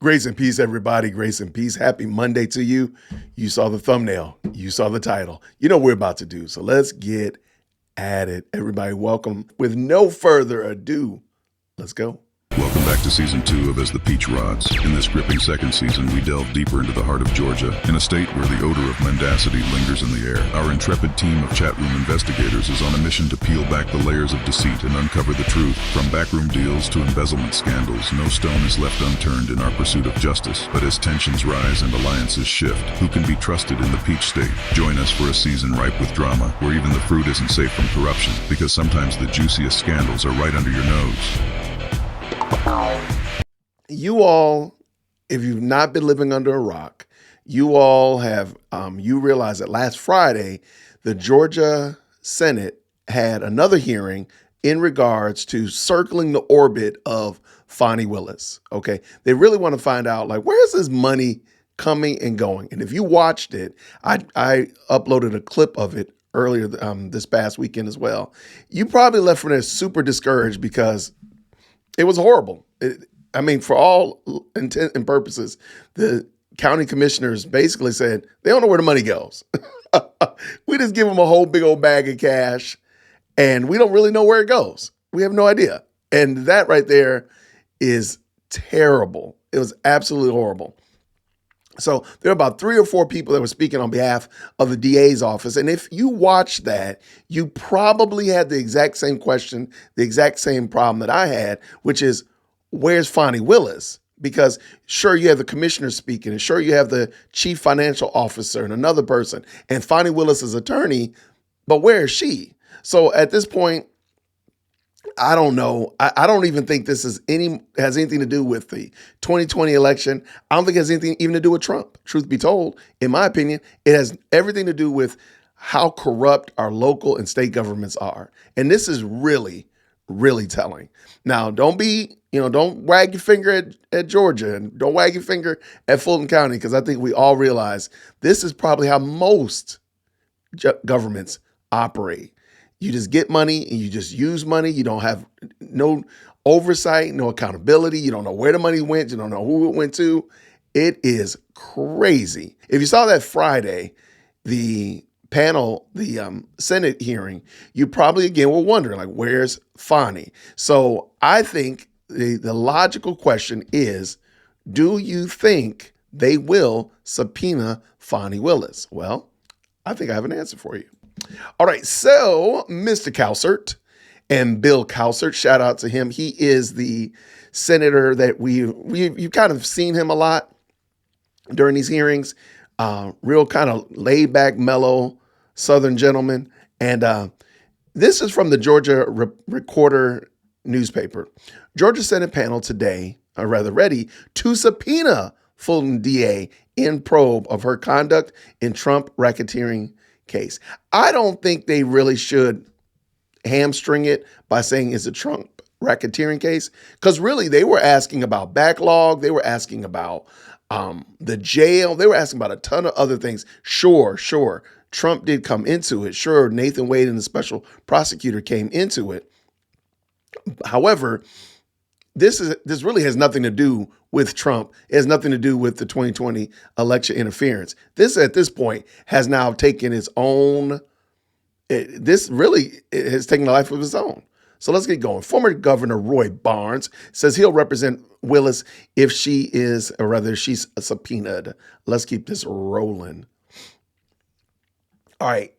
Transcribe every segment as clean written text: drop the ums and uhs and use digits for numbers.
Grace and peace, everybody. Grace and peace. Happy Monday to you. You saw the thumbnail. You saw the title. You know what we're about to do. So let's get at it. Everybody, welcome. With no further ado, let's go. Welcome back to Season 2 of As the Peach Rods. In this gripping second season, we delve deeper into the heart of Georgia, in a state where the odor of mendacity lingers in the air. Our intrepid team of chatroom investigators is on a mission to peel back the layers of deceit and uncover the truth. From backroom deals to embezzlement scandals, no stone is left unturned in our pursuit of justice. But as tensions rise and alliances shift, who can be trusted in the Peach State? Join us for a season ripe with drama, where even the fruit isn't safe from corruption, because sometimes the juiciest scandals are right under your nose. You all, if you've not been living under a rock, you all have, you realize that last Friday, the Georgia Senate had another hearing in regards to circling the orbit of Fani Willis. Okay. They really want to find out, like, where's this money coming and going? And if you watched it, I uploaded a clip of it earlier this past weekend as well. You probably left from there super discouraged because it was horrible. For all intent and purposes, the county commissioners basically said they don't know where the money goes. We just give them a whole big old bag of cash, and we don't really know where it goes. We have no idea. And that right there is terrible. It was absolutely horrible. So there are about 3 or 4 people that were speaking on behalf of the DA's office. And if you watch that, you probably had the exact same question, the exact same problem that I had, which is, where's Fani Willis? Because sure, you have the commissioner speaking, and sure, you have the chief financial officer and another person, and Fani Willis's attorney, but where is she? So at this point, I don't know. I don't even think this has anything to do with the 2020 election. I don't think it has anything even to do with Trump. Truth be told, in my opinion, it has everything to do with how corrupt our local and state governments are. And this is really, really telling. Now, don't wag your finger at Georgia, and don't wag your finger at Fulton County, because I think we all realize this is probably how most governments operate. You just get money and you just use money. You don't have no oversight, no accountability. You don't know where the money went. You don't know who it went to. It is crazy. If you saw that Friday, the panel, the Senate hearing, you probably again were wondering, like, where's Fani? So I think the logical question is, do you think they will subpoena Fani Willis? Well, I think I have an answer for you. All right, so Mr. Cowsert and Bill Cowsert, shout out to him. He is the senator that you've kind of seen him a lot during these hearings. Real kind of laid back, mellow Southern gentleman. And this is from the Georgia Recorder newspaper. Georgia Senate panel today are rather ready to subpoena Fulton DA in probe of her conduct in Trump racketeering case. I don't think they really should hamstring it by saying it's a Trump racketeering case, because really they were asking about backlog. They were asking about the jail. They were asking about a ton of other things. Sure. Trump did come into it. Sure, Nathan Wade and the special prosecutor came into it. However, this really has nothing to do with Trump. It has nothing to do with the 2020 election interference. This, at this point, has now taken its own, this really has taken a life of its own. So let's get going. Former Governor Roy Barnes says he'll represent Willis if she's subpoenaed. Let's keep this rolling. All right.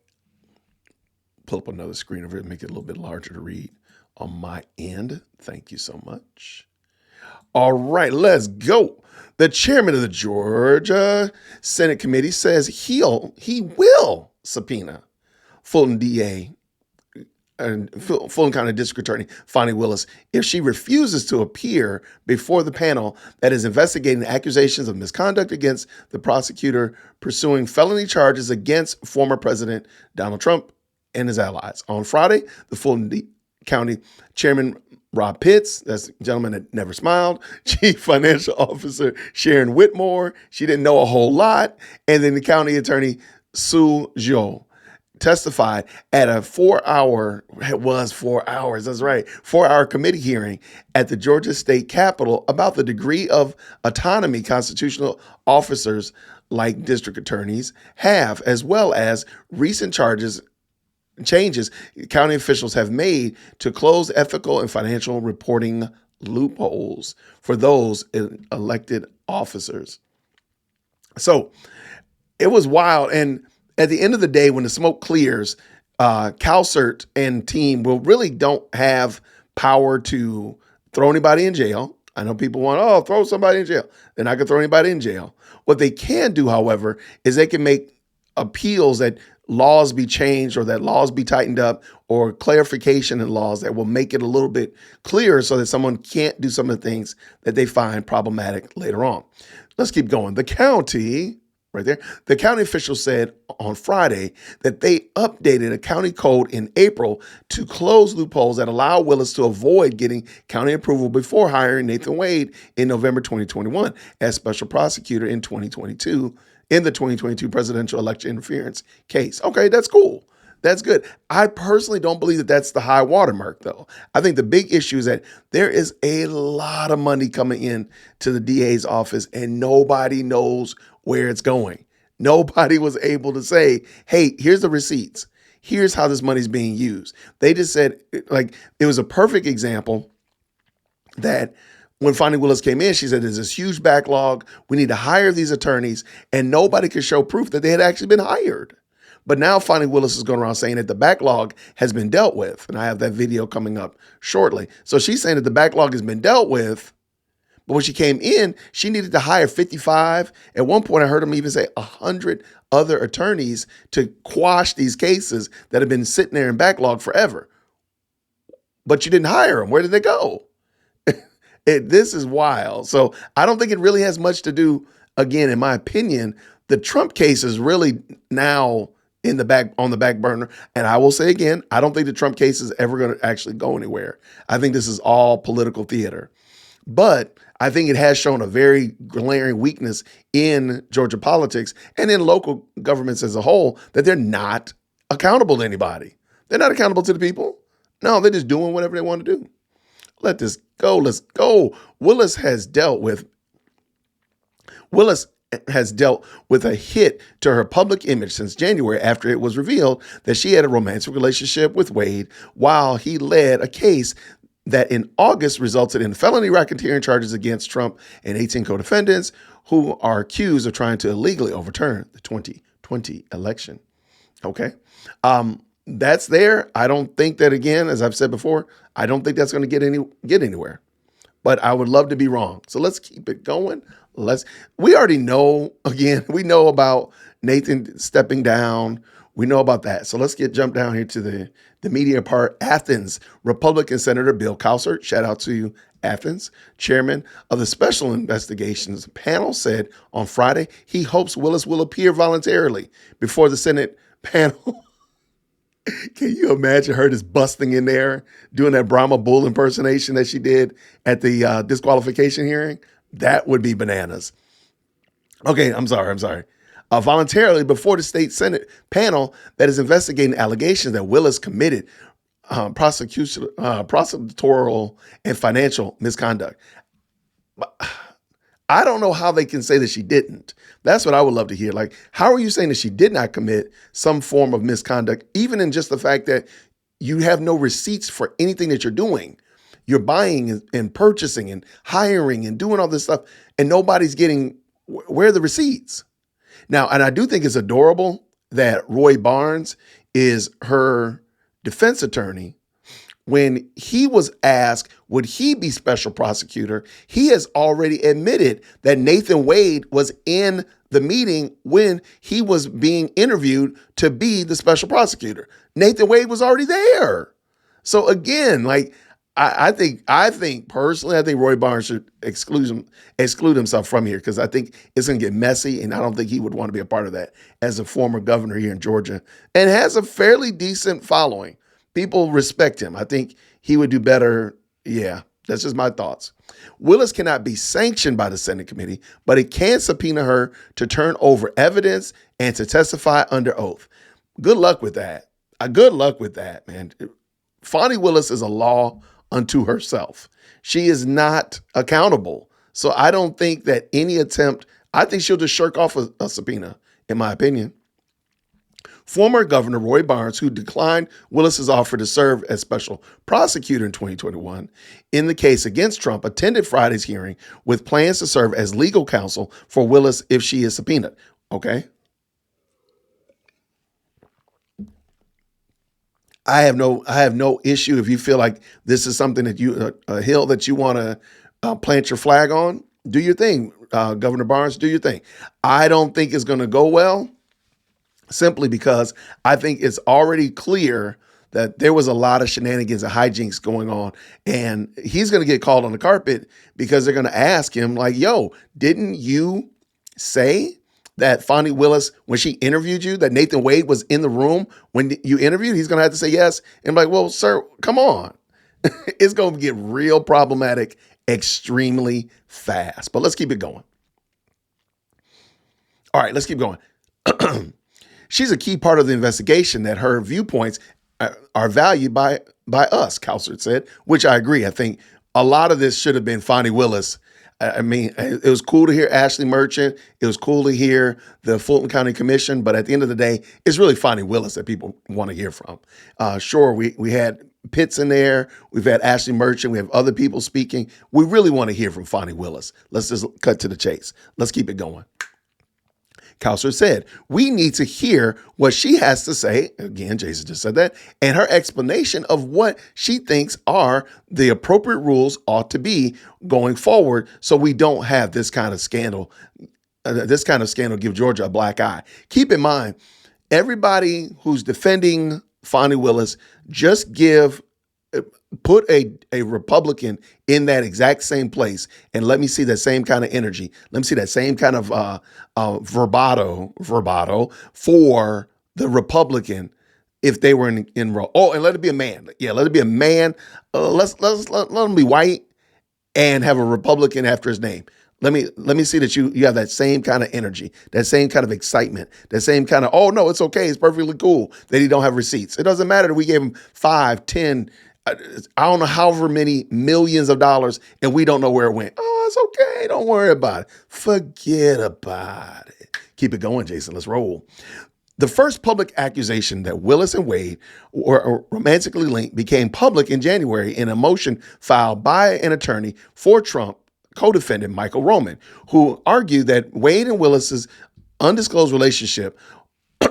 Pull up another screen over here and make it a little bit larger to read on my end. Thank you so much. All right, let's go. The chairman of the Georgia Senate Committee says he will subpoena Fulton DA and Fulton County District Attorney Fani Willis if she refuses to appear before the panel that is investigating accusations of misconduct against the prosecutor pursuing felony charges against former President Donald Trump and his allies. On Friday, the Fulton County Chairman Rob Pitts, that's a gentleman that never smiled, Chief Financial Officer Sharon Whitmore, she didn't know a whole lot, and then the County Attorney Sue Zhou testified at a 4-hour, it was 4 hours, that's right, 4-hour committee hearing at the Georgia State Capitol about the degree of autonomy constitutional officers like district attorneys have, as well as recent changes county officials have made to close ethical and financial reporting loopholes for those elected officers. So it was wild. And at the end of the day, when the smoke clears, Cowsert and team really don't have power to throw anybody in jail. I know people want, throw somebody in jail. They're not going to throw anybody in jail. What they can do, however, is they can make appeals that laws be changed or that laws be tightened up or clarification in laws that will make it a little bit clearer so that someone can't do some of the things that they find problematic later on. Let's keep going. The county, right there, the county official said on Friday that they updated a county code in April to close loopholes that allow Willis to avoid getting county approval before hiring Nathan Wade in November 2021 as special prosecutor in 2022 in the 2022 presidential election interference case. Okay, that's cool. That's good. I personally don't believe that that's the high watermark, though. I think the big issue is that there is a lot of money coming in to the DA's office and nobody knows where it's going. Nobody was able to say, hey, here's the receipts. Here's how this money's being used. They just said, like, it was a perfect example that when Fani Willis came in, she said, there's this huge backlog. We need to hire these attorneys. And nobody could show proof that they had actually been hired. But now Fani Willis is going around saying that the backlog has been dealt with. And I have that video coming up shortly. So she's saying that the backlog has been dealt with. But when she came in, she needed to hire 55. At one point, I heard him even say 100 other attorneys to quash these cases that have been sitting there in backlog forever. But you didn't hire them. Where did they go? This is wild. So I don't think it really has much to do, again, in my opinion, the Trump case is really now on the back burner. And I will say again, I don't think the Trump case is ever going to actually go anywhere. I think this is all political theater. But I think it has shown a very glaring weakness in Georgia politics and in local governments as a whole, that they're not accountable to anybody. They're not accountable to the people. No, they're just doing whatever they want to do. Let this go. Let's go. Willis has dealt with a hit to her public image since January after it was revealed that she had a romantic relationship with Wade while he led a case that in August resulted in felony racketeering charges against Trump and 18 co-defendants who are accused of trying to illegally overturn the 2020 election. Okay. That's there. I don't think that, again, as I've said before, I don't think that's going to get anywhere. But I would love to be wrong. So let's keep it going. We already know, again, we know about Nathan stepping down. We know about that. So let's jump down here to the media part. Athens, Republican Senator Bill Cowsert, shout out to you, Athens, chairman of the Special Investigations panel, said on Friday he hopes Willis will appear voluntarily before the Senate panel. Can you imagine her just busting in there, doing that Brahma Bull impersonation that she did at the disqualification hearing? That would be bananas. Okay, I'm sorry. Voluntarily before the state Senate panel that is investigating allegations that Willis committed prosecutorial and financial misconduct. I don't know how they can say that she didn't. That's what I would love to hear. Like, how are you saying that she did not commit some form of misconduct, even in just the fact that you have no receipts for anything that you're doing? You're buying and purchasing and hiring and doing all this stuff, and nobody's getting, where are the receipts? Now, and I do think it's adorable that Roy Barnes is her defense attorney. When he was asked, would he be special prosecutor, he has already admitted that Nathan Wade was in the meeting when he was being interviewed to be the special prosecutor. Nathan Wade was already there. So again, like, I think personally, I think Roy Barnes should exclude himself from here, because I think it's going to get messy, and I don't think he would want to be a part of that as a former governor here in Georgia and has a fairly decent following. People respect him. I think he would do better. Yeah, that's just my thoughts. Willis cannot be sanctioned by the Senate committee, but it can subpoena her to turn over evidence and to testify under oath. Good luck with that. Good luck with that, man. Fani Willis is a law unto herself. She is not accountable. So I don't think that any attempt, I think she'll just shirk off a subpoena, in my opinion. Former Governor Roy Barnes, who declined Willis's offer to serve as special prosecutor in 2021 in the case against Trump, attended Friday's hearing with plans to serve as legal counsel for Willis if she is subpoenaed. Okay. I have no issue if you feel like this is something that a hill that you want to plant your flag on. Do your thing, Governor Barnes. Do your thing. I don't think it's going to go well, simply because I think it's already clear that there was a lot of shenanigans and hijinks going on, and he's going to get called on the carpet because they're going to ask him like, "Yo, didn't you say that Fani Willis, when she interviewed you, that Nathan Wade was in the room when you interviewed?" He's going to have to say yes. And I'm like, well, sir, come on. It's going to get real problematic extremely fast. But let's keep it going. All right, let's keep going. She's a key part of the investigation that her viewpoints are valued by us, Cowsert said, which I agree. I think a lot of this should have been Fani Willis. I mean, it was cool to hear Ashley Merchant. It was cool to hear the Fulton County Commission. But at the end of the day, it's really Fani Willis that people want to hear from. Sure, we had Pitts in there. We've had Ashley Merchant. We have other people speaking. We really want to hear from Fani Willis. Let's just cut to the chase. Let's keep it going. Cowsert said, we need to hear what she has to say. Again, Jason just said that. And her explanation of what she thinks are the appropriate rules ought to be going forward so we don't have this kind of scandal. Give Georgia a black eye. Keep in mind, everybody who's defending Fani Willis, just put a Republican in that exact same place and let me see that same kind of energy. Let me see that same kind of verbato for the Republican if they were in role. Oh, and let it be a man. Yeah, let it be a man. Let him be white and have a Republican after his name. Let me see that you have that same kind of energy, that same kind of excitement, that same kind of, oh no, it's okay, it's perfectly cool that he don't have receipts. It doesn't matter that we gave him 5, 10, I don't know, however many millions of dollars, and we don't know where it went. Oh, it's okay. Don't worry about it. Forget about it. Keep it going, Jason. Let's roll. The first public accusation that Willis and Wade were romantically linked became public in January in a motion filed by an attorney for Trump co-defendant Michael Roman, who argued that Wade and Willis's undisclosed relationship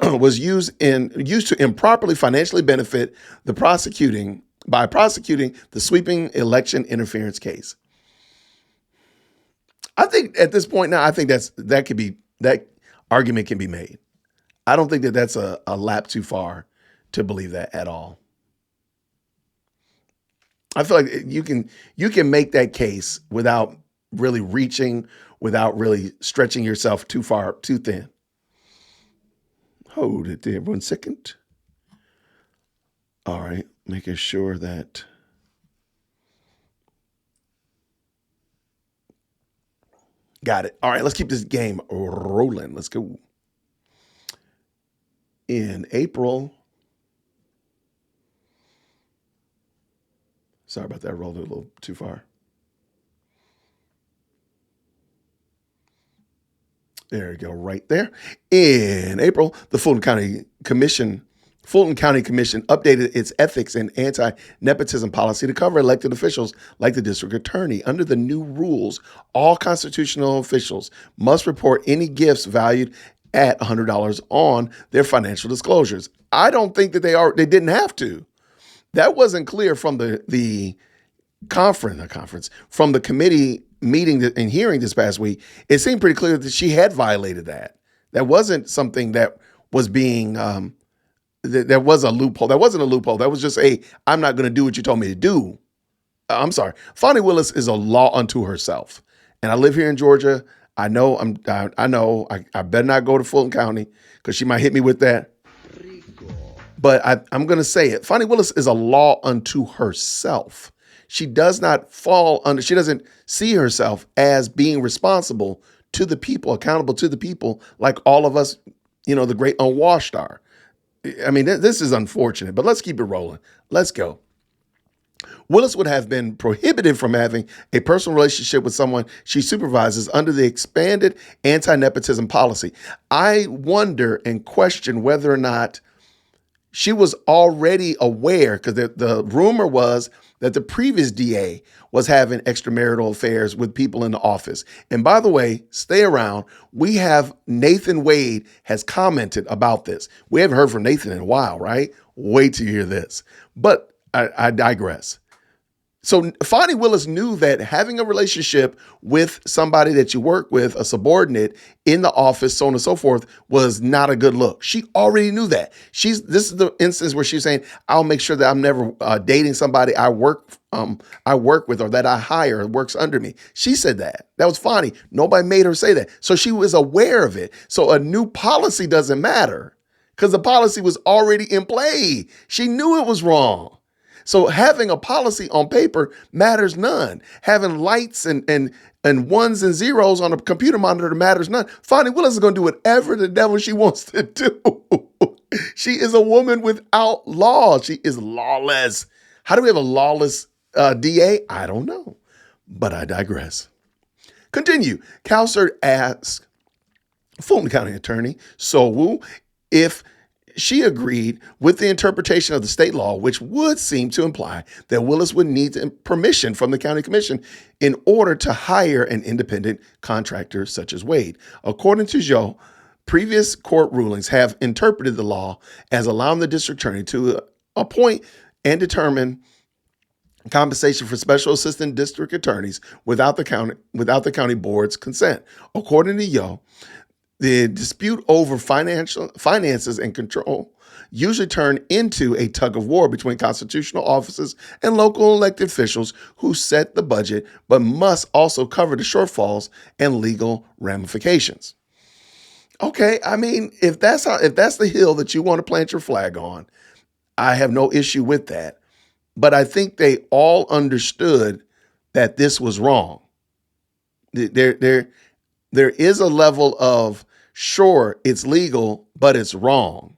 was used to improperly financially benefit by prosecuting the sweeping election interference case. I think at this point now, I think that argument can be made. I don't think that that's a lap too far to believe that at all. I feel like you can make that case without really reaching, without really stretching yourself too far, too thin. Hold it there 1 second. All right, making sure that got it. All right, let's keep this game rolling. Let's go. In April, sorry about that, I rolled it a little too far. There you go, right there. In April, the Fulton County Commission updated its ethics and anti-nepotism policy to cover elected officials like the district attorney. Under the new rules, all constitutional officials must report any gifts valued at $100 on their financial disclosures. I don't think that they didn't have to. That wasn't clear from the committee meeting and hearing this past week. It seemed pretty clear that she had violated that. That wasn't something that was being, there was a loophole. That wasn't a loophole. That was just I'm not going to do what you told me to do. I'm sorry. Fani Willis is a law unto herself. And I live here in Georgia. I know I better not go to Fulton County because she might hit me with that. But I'm going to say it. Fani Willis is a law unto herself. She does not she doesn't see herself as being responsible to the people, accountable to the people, like all of us, the great unwashed are. I mean, this is unfortunate, but let's keep it rolling. Let's go. Willis would have been prohibited from having a personal relationship with someone she supervises under the expanded anti-nepotism policy. I wonder and question whether or not she was already aware, because the rumor was that the previous DA was having extramarital affairs with people in the office. And by the way, stay around. We have Nathan Wade has commented about this. We haven't heard from Nathan in a while, right? Wait till you hear this. But I digress. So Fani Willis knew that having a relationship with somebody that you work with, a subordinate in the office, so on and so forth, was not a good look. She already knew that. This is the instance where she's saying, "I'll make sure that I'm never dating somebody I work with or that I hire works under me." She said that. That was Fani. Nobody made her say that. So she was aware of it. So a new policy doesn't matter because the policy was already in play. She knew it was wrong. So having a policy on paper matters none. Having lights and ones and zeros on a computer monitor matters none. Fani Willis is going to do whatever the devil she wants to do. She is a woman without law. She is lawless. How do we have a lawless DA? I don't know, but I digress. Continue. Cowsert asked Fulton County Attorney So Woo if she agreed with the interpretation of the state law, which would seem to imply that Willis would need permission from the county commission in order to hire an independent contractor such as Wade. According to Joe, previous court rulings have interpreted the law as allowing the district attorney to appoint and determine compensation for special assistant district attorneys without the county board's consent. According to Yo, the dispute over finances and control usually turn into a tug of war between constitutional officers and local elected officials who set the budget, but must also cover the shortfalls and legal ramifications. Okay, I mean, if that's the hill that you want to plant your flag on, I have no issue with that. But I think they all understood that this was wrong. There is a level of, sure, it's legal, but it's wrong,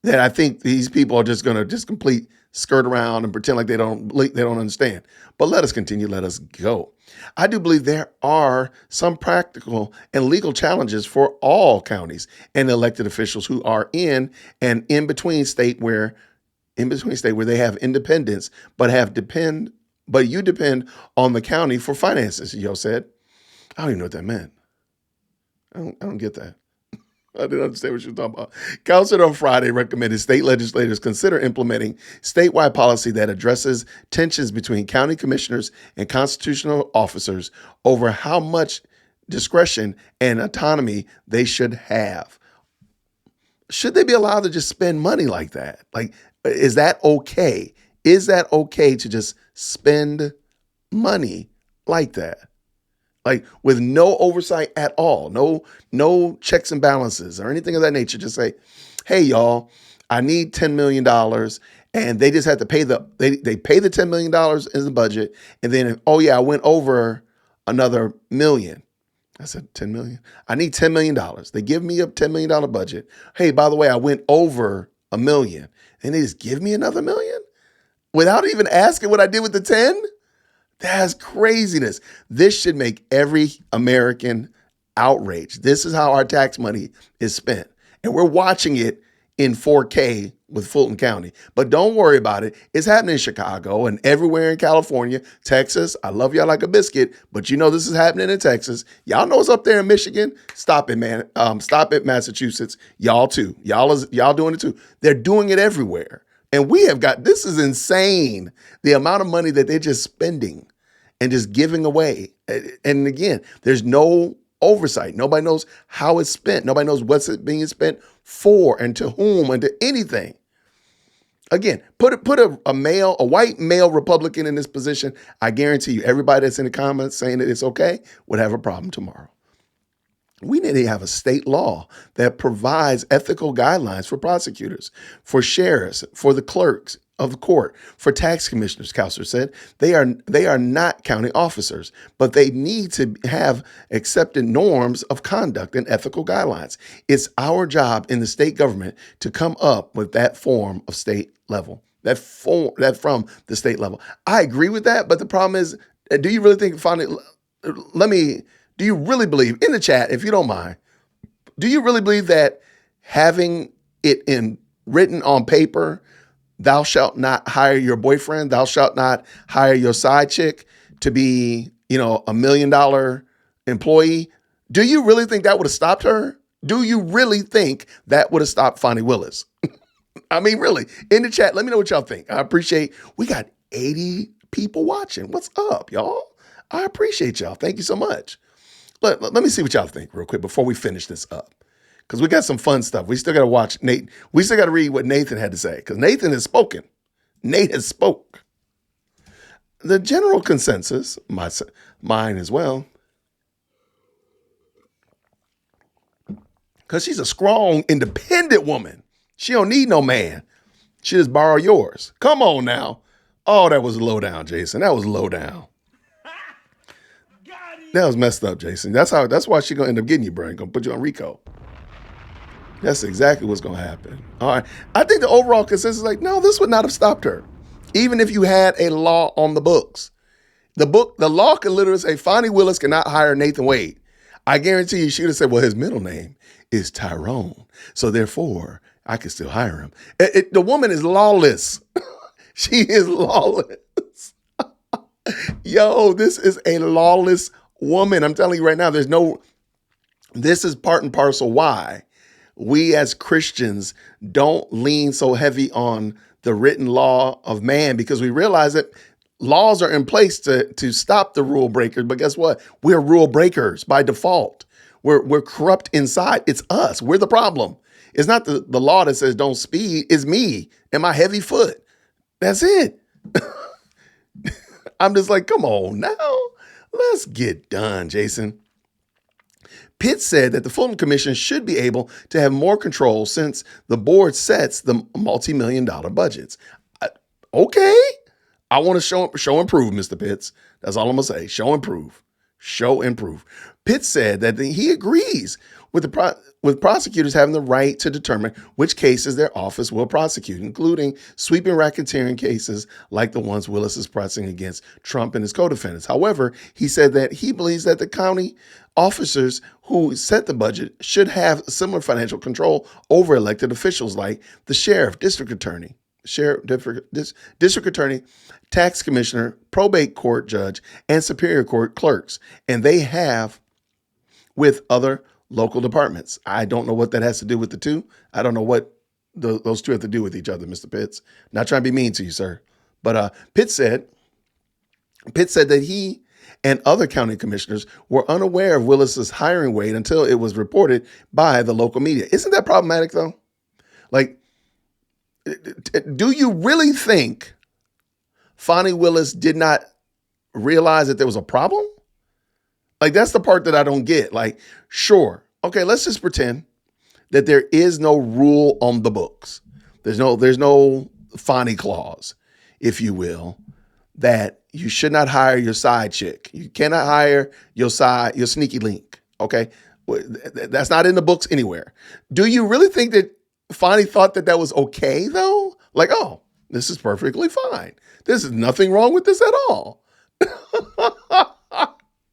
that I think these people are just going to just complete skirt around and pretend like they don't understand. But let us continue. Let us go. I do believe there are some practical and legal challenges for all counties and elected officials who are in between state where they have independence, but you depend on the county for finances, Yo said. I don't even know what that meant. I don't get that. I didn't understand what she was talking about. Council on Friday recommended state legislators consider implementing statewide policy that addresses tensions between county commissioners and constitutional officers over how much discretion and autonomy they should have. Should they be allowed to just spend money like that? Like, is that okay? Is that okay to just spend money like that? Like with no oversight at all, no checks and balances or anything of that nature. Just say, hey, y'all, I need $10 million. And they just have to pay they pay the $10 million in the budget. And then, oh yeah, I went over another million. I said, 10 million. I need $10 million. They give me a $10 million budget. Hey, by the way, I went over $1 million. And they just give me another $1 million without even asking what I did with the 10? That's craziness. This should make every American outraged. This is how our tax money is spent. And we're watching it in 4K with Fulton County. But don't worry about it. It's happening in Chicago and everywhere in California, Texas. I love y'all like a biscuit, but you know this is happening in Texas. Y'all know it's up there in Michigan. Stop it, man. Stop it, Massachusetts. Y'all too. Y'all doing it too. They're doing it everywhere. And this is insane, the amount of money that they're just spending and just giving away. And again, there's no oversight. Nobody knows how it's spent. Nobody knows what's it being spent for and to whom and to anything. Again, put a white male Republican in this position. I guarantee you, everybody that's in the comments saying that it's okay would have a problem tomorrow. We need to have a state law that provides ethical guidelines for prosecutors, for sheriffs, for the clerks, of the court for tax commissioners, Cowsert said. They are not county officers, but they need to have accepted norms of conduct and ethical guidelines. It's our job in the state government to come up with that form of state level, that from the state level. I agree with that, but the problem is, do you really think, do you really believe, in the chat, if you don't mind, do you really believe that having it written on paper, thou shalt not hire your boyfriend, thou shalt not hire your side chick to be, $1 million employee? Do you really think that would have stopped her? Do you really think that would have stopped Fani Willis? I mean, really, in the chat, let me know what y'all think. I appreciate, we got 80 people watching. What's up, y'all? I appreciate y'all. Thank you so much. Let me see what y'all think real quick before we finish this up. Because we got some fun stuff. We still got to watch Nate. We still got to read what Nathan had to say. Because Nathan has spoken. Nate has spoke. The general consensus, mine as well, because she's a strong, independent woman. She don't need no man. She just borrow yours. Come on now. Oh, that was low down, Jason. That was low down. That was messed up, Jason. That's why she's gonna end up getting you, bro. Gonna put you on RICO. That's exactly what's gonna happen. All right. I think the overall consensus is like, no, this would not have stopped her. Even if you had a law on the books. The law could literally say Fani Willis cannot hire Nathan Wade. I guarantee you she would have said, well, his middle name is Tyrone. So therefore, I can still hire him. The woman is lawless. She is lawless. Yo, this is a lawless woman. I'm telling you right now, this is part and parcel why we as Christians don't lean so heavy on the written law of man, because we realize that laws are in place to stop the rule breakers. But guess what? We're rule breakers by default. We're corrupt inside. It's us. We're the problem. It's not the law that says don't speed. It's me and my heavy foot. That's it. I'm just like, come on now. Let's get done, Jason. Pitt said that the Fulton Commission should be able to have more control since the board sets the multi-million-dollar budgets. Okay. I want to show and prove, Mr. Pitts. That's all I'm going to say. Show and prove. Show and prove. Pitt said that he agrees with prosecutors having the right to determine which cases their office will prosecute, including sweeping racketeering cases like the ones Willis is pressing against Trump and his co-defendants. However, he said that he believes that the county officers who set the budget should have similar financial control over elected officials like the sheriff, district attorney, tax commissioner, probate court judge, and superior court clerks. And they have with other local departments. I don't know what that has to do with the two. I don't know what those two have to do with each other, Mr. Pitts. Not trying to be mean to you, sir. But Pitt said that he and other county commissioners were unaware of Willis's hiring Wade until it was reported by the local media. Isn't that problematic, though? Like, do you really think Fani Willis did not realize that there was a problem? Like, that's the part that I don't get. Like, sure. Okay, let's just pretend that there is no rule on the books. There's no Fani clause, if you will, that you should not hire your side chick. You cannot hire your sneaky link. Okay. That's not in the books anywhere. Do you really think that Fani thought that was okay though? Like, oh, this is perfectly fine. There's nothing wrong with this at all.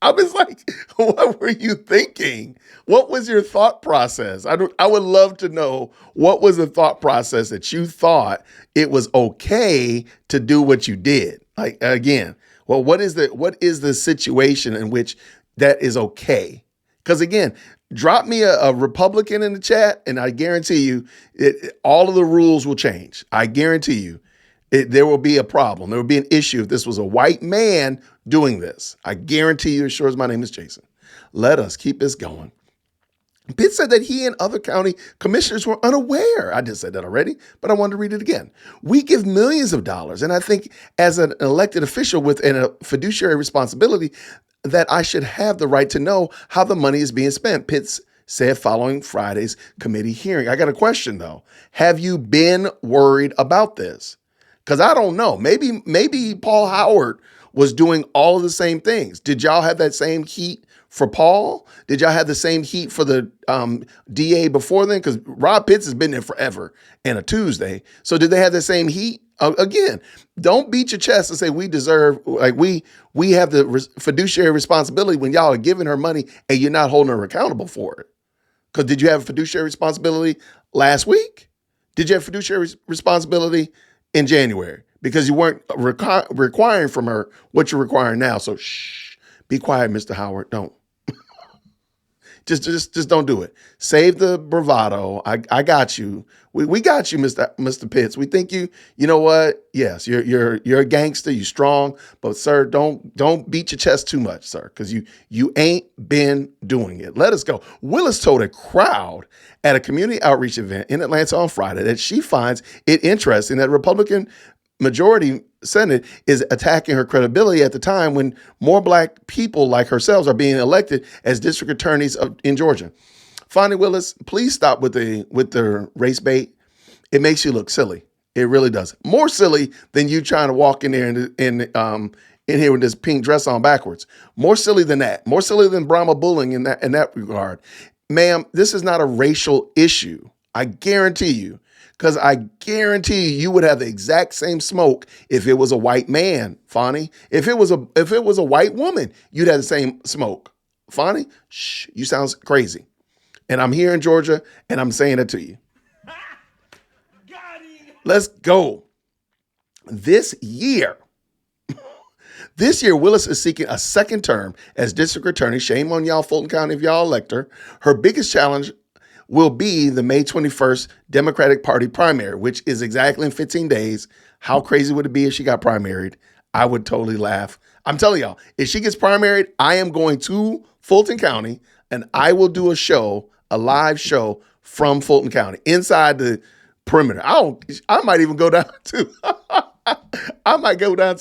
I was like, what were you thinking? What was your thought process? I would love to know what was the thought process that you thought it was okay to do what you did. Like, again, well, what is the situation in which that is okay? Because again, drop me a Republican in the chat, and I guarantee you, all of the rules will change. I guarantee you, there will be a problem. There will be an issue if this was a white man doing this. I guarantee you, as sure as my name is Jason. Let us keep this going. Pitt said that he and other county commissioners were unaware. I just said that already, but I wanted to read it again. We give millions of dollars, and I think as an elected official with a fiduciary responsibility that I should have the right to know how the money is being spent, Pitts said following Friday's committee hearing. I got a question, though. Have you been worried about this? Because I don't know. Maybe Paul Howard was doing all of the same things. Did y'all have that same heat for Paul? Did y'all have the same heat for the DA before then? Because Rob Pitts has been there forever and a Tuesday. So did they have the same heat? Again, don't beat your chest and say we deserve, like we have the fiduciary responsibility when y'all are giving her money and you're not holding her accountable for it. Because did you have a fiduciary responsibility last week? Did you have fiduciary responsibility in January? Because you weren't requiring from her what you're requiring now. So shh, be quiet, Mr. Howard. Don't. Just don't do it. Save the bravado. I got you. We got you, Mr. Pitts. We think you know what? Yes, you're a gangster, you strong, but sir, don't beat your chest too much, sir, because you ain't been doing it. Let us go. Willis told a crowd at a community outreach event in Atlanta on Friday that she finds it interesting that Republican majority Senate is attacking her credibility at the time when more black people like herself are being elected as district attorneys in Georgia. Fani Willis, please stop with the race bait. It makes you look silly. It really does. More silly than you trying to walk in there in here with this pink dress on backwards. More silly than that. More silly than Brahma bullying in that regard. Ma'am, this is not a racial issue. I guarantee you. Because I guarantee you would have the exact same smoke if it was a white man, Fani. If it was a white woman, you'd have the same smoke. Fani, shh, you sound crazy. And I'm here in Georgia, and I'm saying it to you. Let's go. This year, Willis is seeking a second term as district attorney. Shame on y'all, Fulton County, if y'all elect her. Her biggest challenge will be the May 21st Democratic Party primary, which is exactly in 15 days. How crazy would it be if she got primaried? I would totally laugh. I'm telling y'all, if she gets primaried, I am going to Fulton County and I will do a live show from Fulton County inside the perimeter. I might even go down to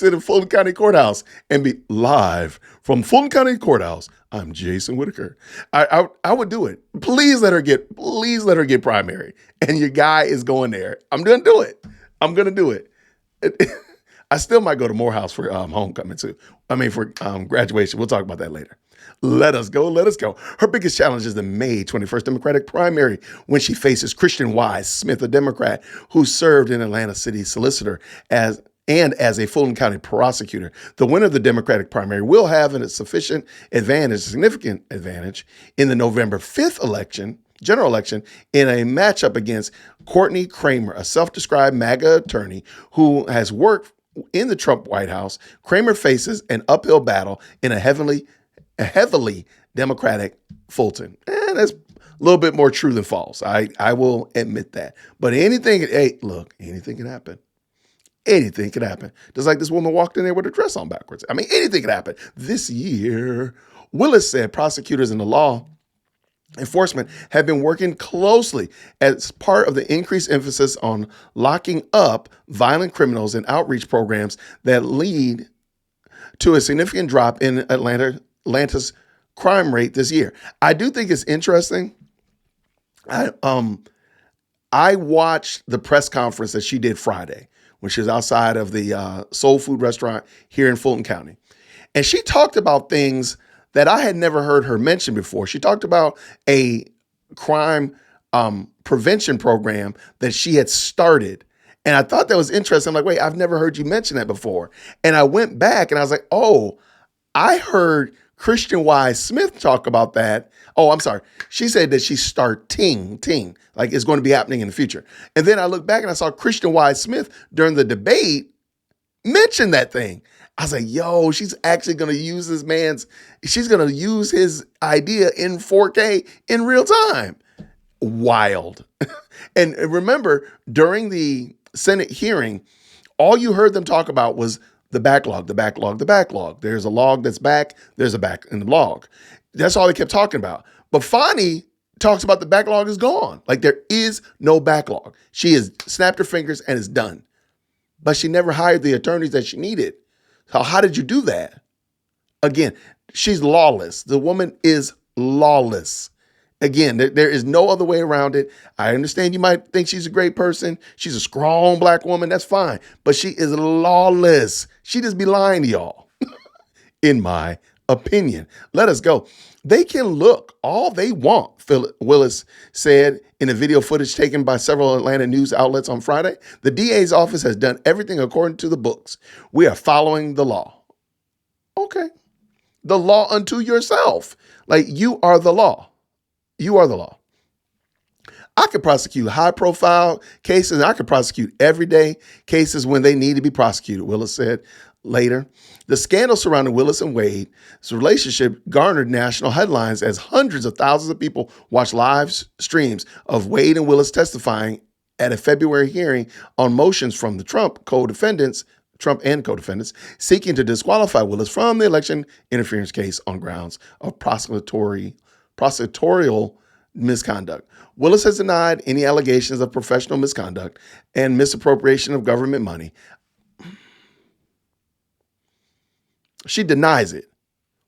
the Fulton County Courthouse and be live from Fulton County Courthouse. I'm Jason Whitaker. I would do it. Please let her get primary. And your guy is going there. I'm gonna do it. I still might go to Morehouse for homecoming too. For graduation. We'll talk about that later. Let us go. Her biggest challenge is the May 21st Democratic primary when she faces Christian Wise Smith, a Democrat who served in Atlanta City Solicitor as a Fulton County prosecutor. The winner of the Democratic primary will have a significant advantage in the November 5th general election in a matchup against Courtney Kramer, a self-described MAGA attorney who has worked in the Trump White House. Kramer faces an uphill battle in a heavily Democratic Fulton. And that's a little bit more true than false. I will admit that. But anything can happen. Anything could happen. Just like this woman walked in there with her dress on backwards. Anything could happen. This year, Willis said prosecutors and the law enforcement have been working closely as part of the increased emphasis on locking up violent criminals and outreach programs that lead to a significant drop in Atlanta's crime rate this year. I do think it's interesting. I watched the press conference that she did Friday, which is outside of the soul food restaurant here in Fulton County. And she talked about things that I had never heard her mention before. She talked about a crime prevention program that she had started. And I thought that was interesting. I'm like, wait, I've never heard you mention that before. And I went back and I was like, oh, I heard Christian Wise Smith talk about that. Oh, I'm sorry. She said that she's starting, like it's going to be happening in the future. And then I looked back and I saw Christian Wise Smith during the debate mention that thing. I was like, yo, she's actually going to use she's going to use his idea in 4K in real time. Wild. And remember, during the Senate hearing, all you heard them talk about was the backlog. There's a log that's back. There's a back in the log. That's all they kept talking about. But Fani talks about the backlog is gone. Like there is no backlog. She has snapped her fingers and is done. But she never hired the attorneys that she needed. So how did you do that? Again, she's lawless. The woman is lawless. Again, there is no other way around it. I understand you might think she's a great person. She's a strong black woman. That's fine. But she is lawless. She just be lying to y'all, in my opinion. Let us go. They can look all they want, Willis said in a video footage taken by several Atlanta news outlets on Friday. The DA's office has done everything according to the books. We are following the law. Okay. The law unto yourself. Like, you are the law. You are the law. I could prosecute high-profile cases. I could prosecute everyday cases when they need to be prosecuted, Willis said later. The scandal surrounding Willis and Wade's relationship garnered national headlines as hundreds of thousands of people watched live streams of Wade and Willis testifying at a February hearing on motions from the Trump and co-defendants seeking to disqualify Willis from the election interference case on grounds of prosecutorial misconduct. Willis has denied any allegations of professional misconduct and misappropriation of government money. She denies it.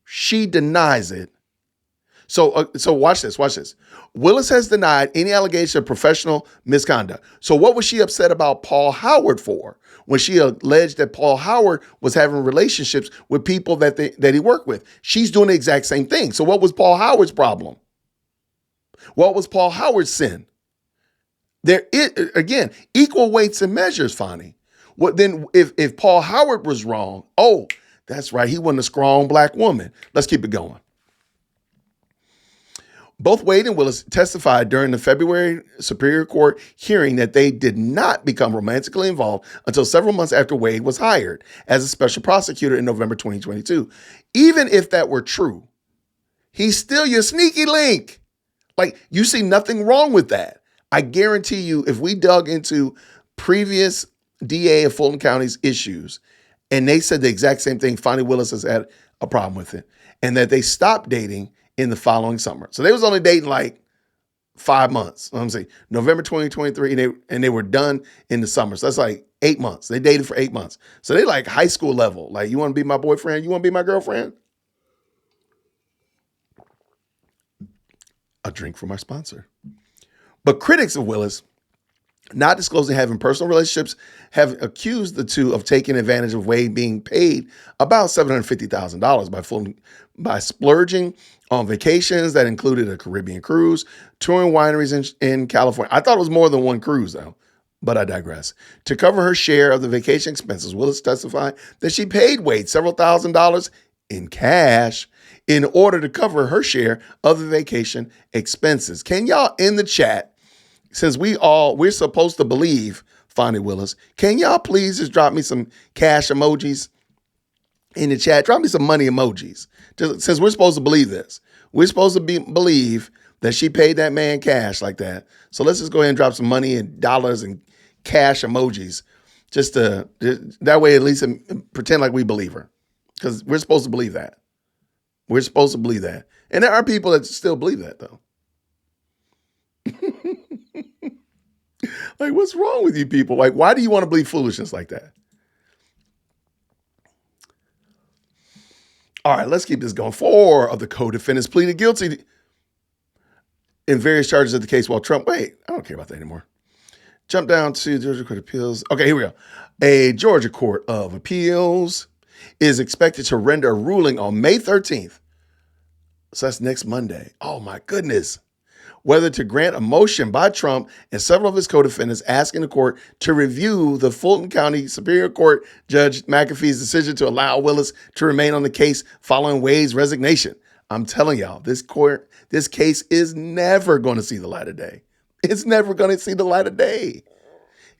She denies it. So watch this. Willis has denied any allegation of professional misconduct. So what was she upset about Paul Howard for when she alleged that Paul Howard was having relationships with people that he worked with? She's doing the exact same thing. So what was Paul Howard's problem? What was Paul Howard's sin? Again, equal weights and measures, Fani. What then if Paul Howard was wrong? Oh, that's right. He wasn't a strong black woman. Let's keep it going. Both Wade and Willis testified during the February Superior Court hearing that they did not become romantically involved until several months after Wade was hired as a special prosecutor in November 2022. Even if that were true, he's still your sneaky link. Like, you see nothing wrong with that. I guarantee you, if we dug into previous DA of Fulton County's issues and they said the exact same thing, Fani Willis has had a problem with it, and that they stopped dating in the following summer. So they was only dating like 5 months. I'm saying November 2023, and they were done in the summer. So that's like 8 months. They dated for 8 months. So they like high school level. Like, you want to be my boyfriend? You want to be my girlfriend? A drink from our sponsor. But critics of Willis, not disclosing having personal relationships, have accused the two of taking advantage of Wade being paid about $750,000 by splurging on vacations that included a Caribbean cruise, touring wineries in California. I thought it was more than one cruise, though, but I digress. To cover her share of the vacation expenses, Willis testified that she paid Wade several $1,000s in cash in order to cover her share of the vacation expenses. Can y'all in the chat, since we're supposed to believe Fani Willis, can y'all please just drop me some cash emojis in the chat? Drop me some money emojis. Just, since we're supposed to believe this. We're supposed to believe that she paid that man cash like that. So let's just go ahead and drop some money and dollars and cash emojis. That way at least pretend like we believe her. Because we're supposed to believe that. We're supposed to believe that. And there are people that still believe that, though. Like, what's wrong with you people? Like, why do you want to believe foolishness like that? All right, let's keep this going. 4 of the co-defendants pleaded guilty in various charges of the case while Trump, I don't care about that anymore. Jump down to Georgia Court of Appeals. Okay, here we go. A Georgia Court of Appeals is expected to render a ruling on May 13th. So that's next Monday. Oh my goodness. Whether to grant a motion by Trump and several of his co-defendants asking the court to review the Fulton County Superior Court Judge McAfee's decision to allow Willis to remain on the case following Wade's resignation. I'm telling y'all, this case is never going to see the light of day. It's never going to see the light of day.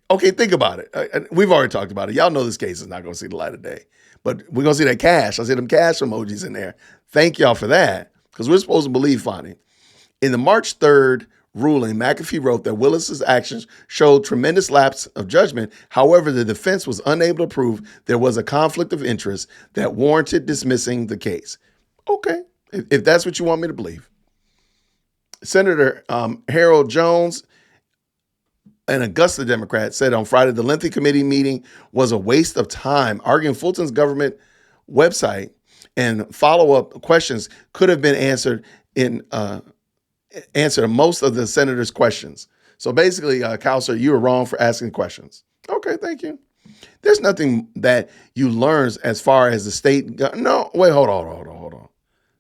Okay, think about it. We've already talked about it. Y'all know this case is not going to see the light of day. But we're going to see that cash. I see them cash emojis in there. Thank y'all for that, because we're supposed to believe Fani. In the March 3rd ruling, McAfee wrote that Willis's actions showed tremendous lapse of judgment. However, the defense was unable to prove there was a conflict of interest that warranted dismissing the case. Okay, if that's what you want me to believe. Senator Harold Jones, an Augusta Democrat, said on Friday the lengthy committee meeting was a waste of time, arguing Fulton's government website and follow-up questions could have been answered in answer to most of the senator's questions. So basically, Cowsert, you were wrong for asking questions. Okay, thank you. There's nothing that you learn as far as the state. No, wait, hold on.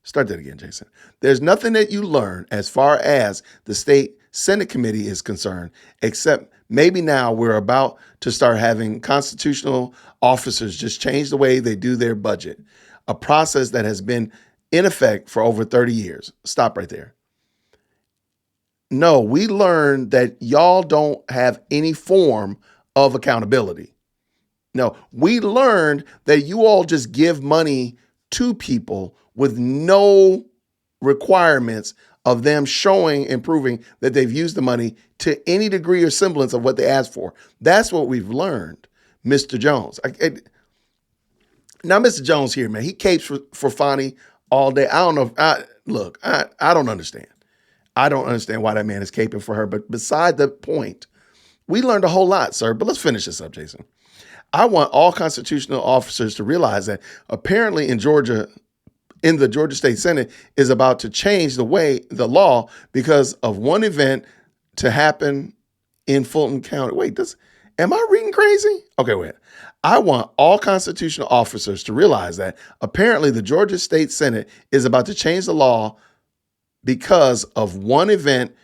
Start that again, Jason. There's nothing that you learn as far as the state Senate committee is concerned, except maybe now we're about to start having constitutional officers just change the way they do their budget, a process that has been in effect for over 30 years. Stop right there. No, we learned that y'all don't have any form of accountability. No, we learned that you all just give money to people with no requirements of them showing and proving that they've used the money to any degree or semblance of what they asked for. That's what we've learned, Mr. Jones. Now, Mr. Jones here, man, he capes for Fani all day. I don't know. I don't understand. I don't understand why that man is caping for her. But beside the point, we learned a whole lot, sir. But let's finish this up, Jason. I want all constitutional officers to realize that apparently in Georgia, in the Georgia State Senate, is about to change the law because of one event to happen in Fulton County. Wait, am I reading crazy? Okay, wait. I want all constitutional officers to realize that apparently the Georgia State Senate is about to change the law because of one event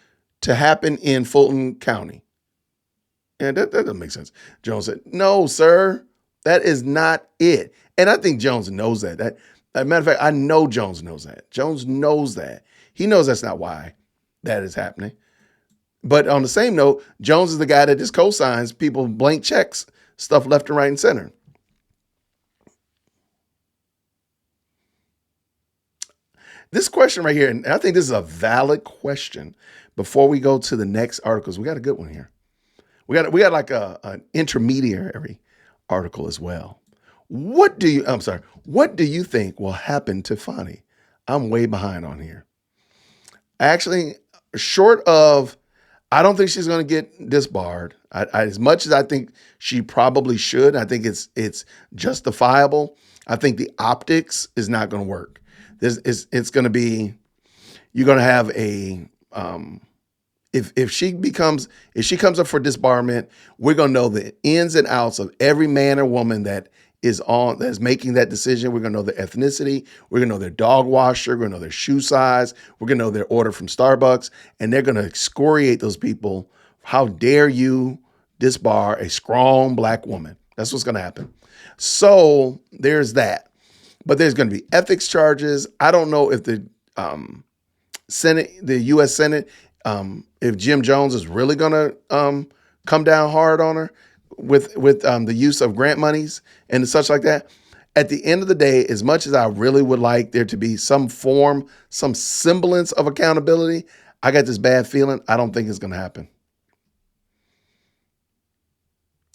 to happen in Fulton County. And that doesn't make sense. Jones said, no, sir, that is not it. And I think Jones knows that. As a matter of fact, I know Jones knows that. Jones knows that. He knows that's not why that is happening. But on the same note, Jones is the guy that just co-signs people blank checks, stuff left and right and center. This question right here, and I think this is a valid question before we go to the next articles. We got a good one here. We got like an intermediary article as well. What do you think will happen to Fani? I'm way behind on here. Actually, short of, I don't think she's going to get disbarred. As much as I think she probably should, I think it's justifiable. I think the optics is not going to work. It's going to be, you're going to have a, if she comes up for disbarment, we're going to know the ins and outs of every man or woman that is making that decision. We're going to know their ethnicity. We're going to know their dog washer. We're going to know their shoe size. We're going to know their order from Starbucks. And they're going to excoriate those people. How dare you disbar a strong black woman? That's what's going to happen. So there's that. But there's going to be ethics charges. I don't know if the Senate, the U.S. Senate, if Jim Jones is really going to come down hard on her with the use of grant monies and such like that. At the end of the day, as much as I really would like there to be some form, some semblance of accountability, I got this bad feeling. I don't think it's going to happen.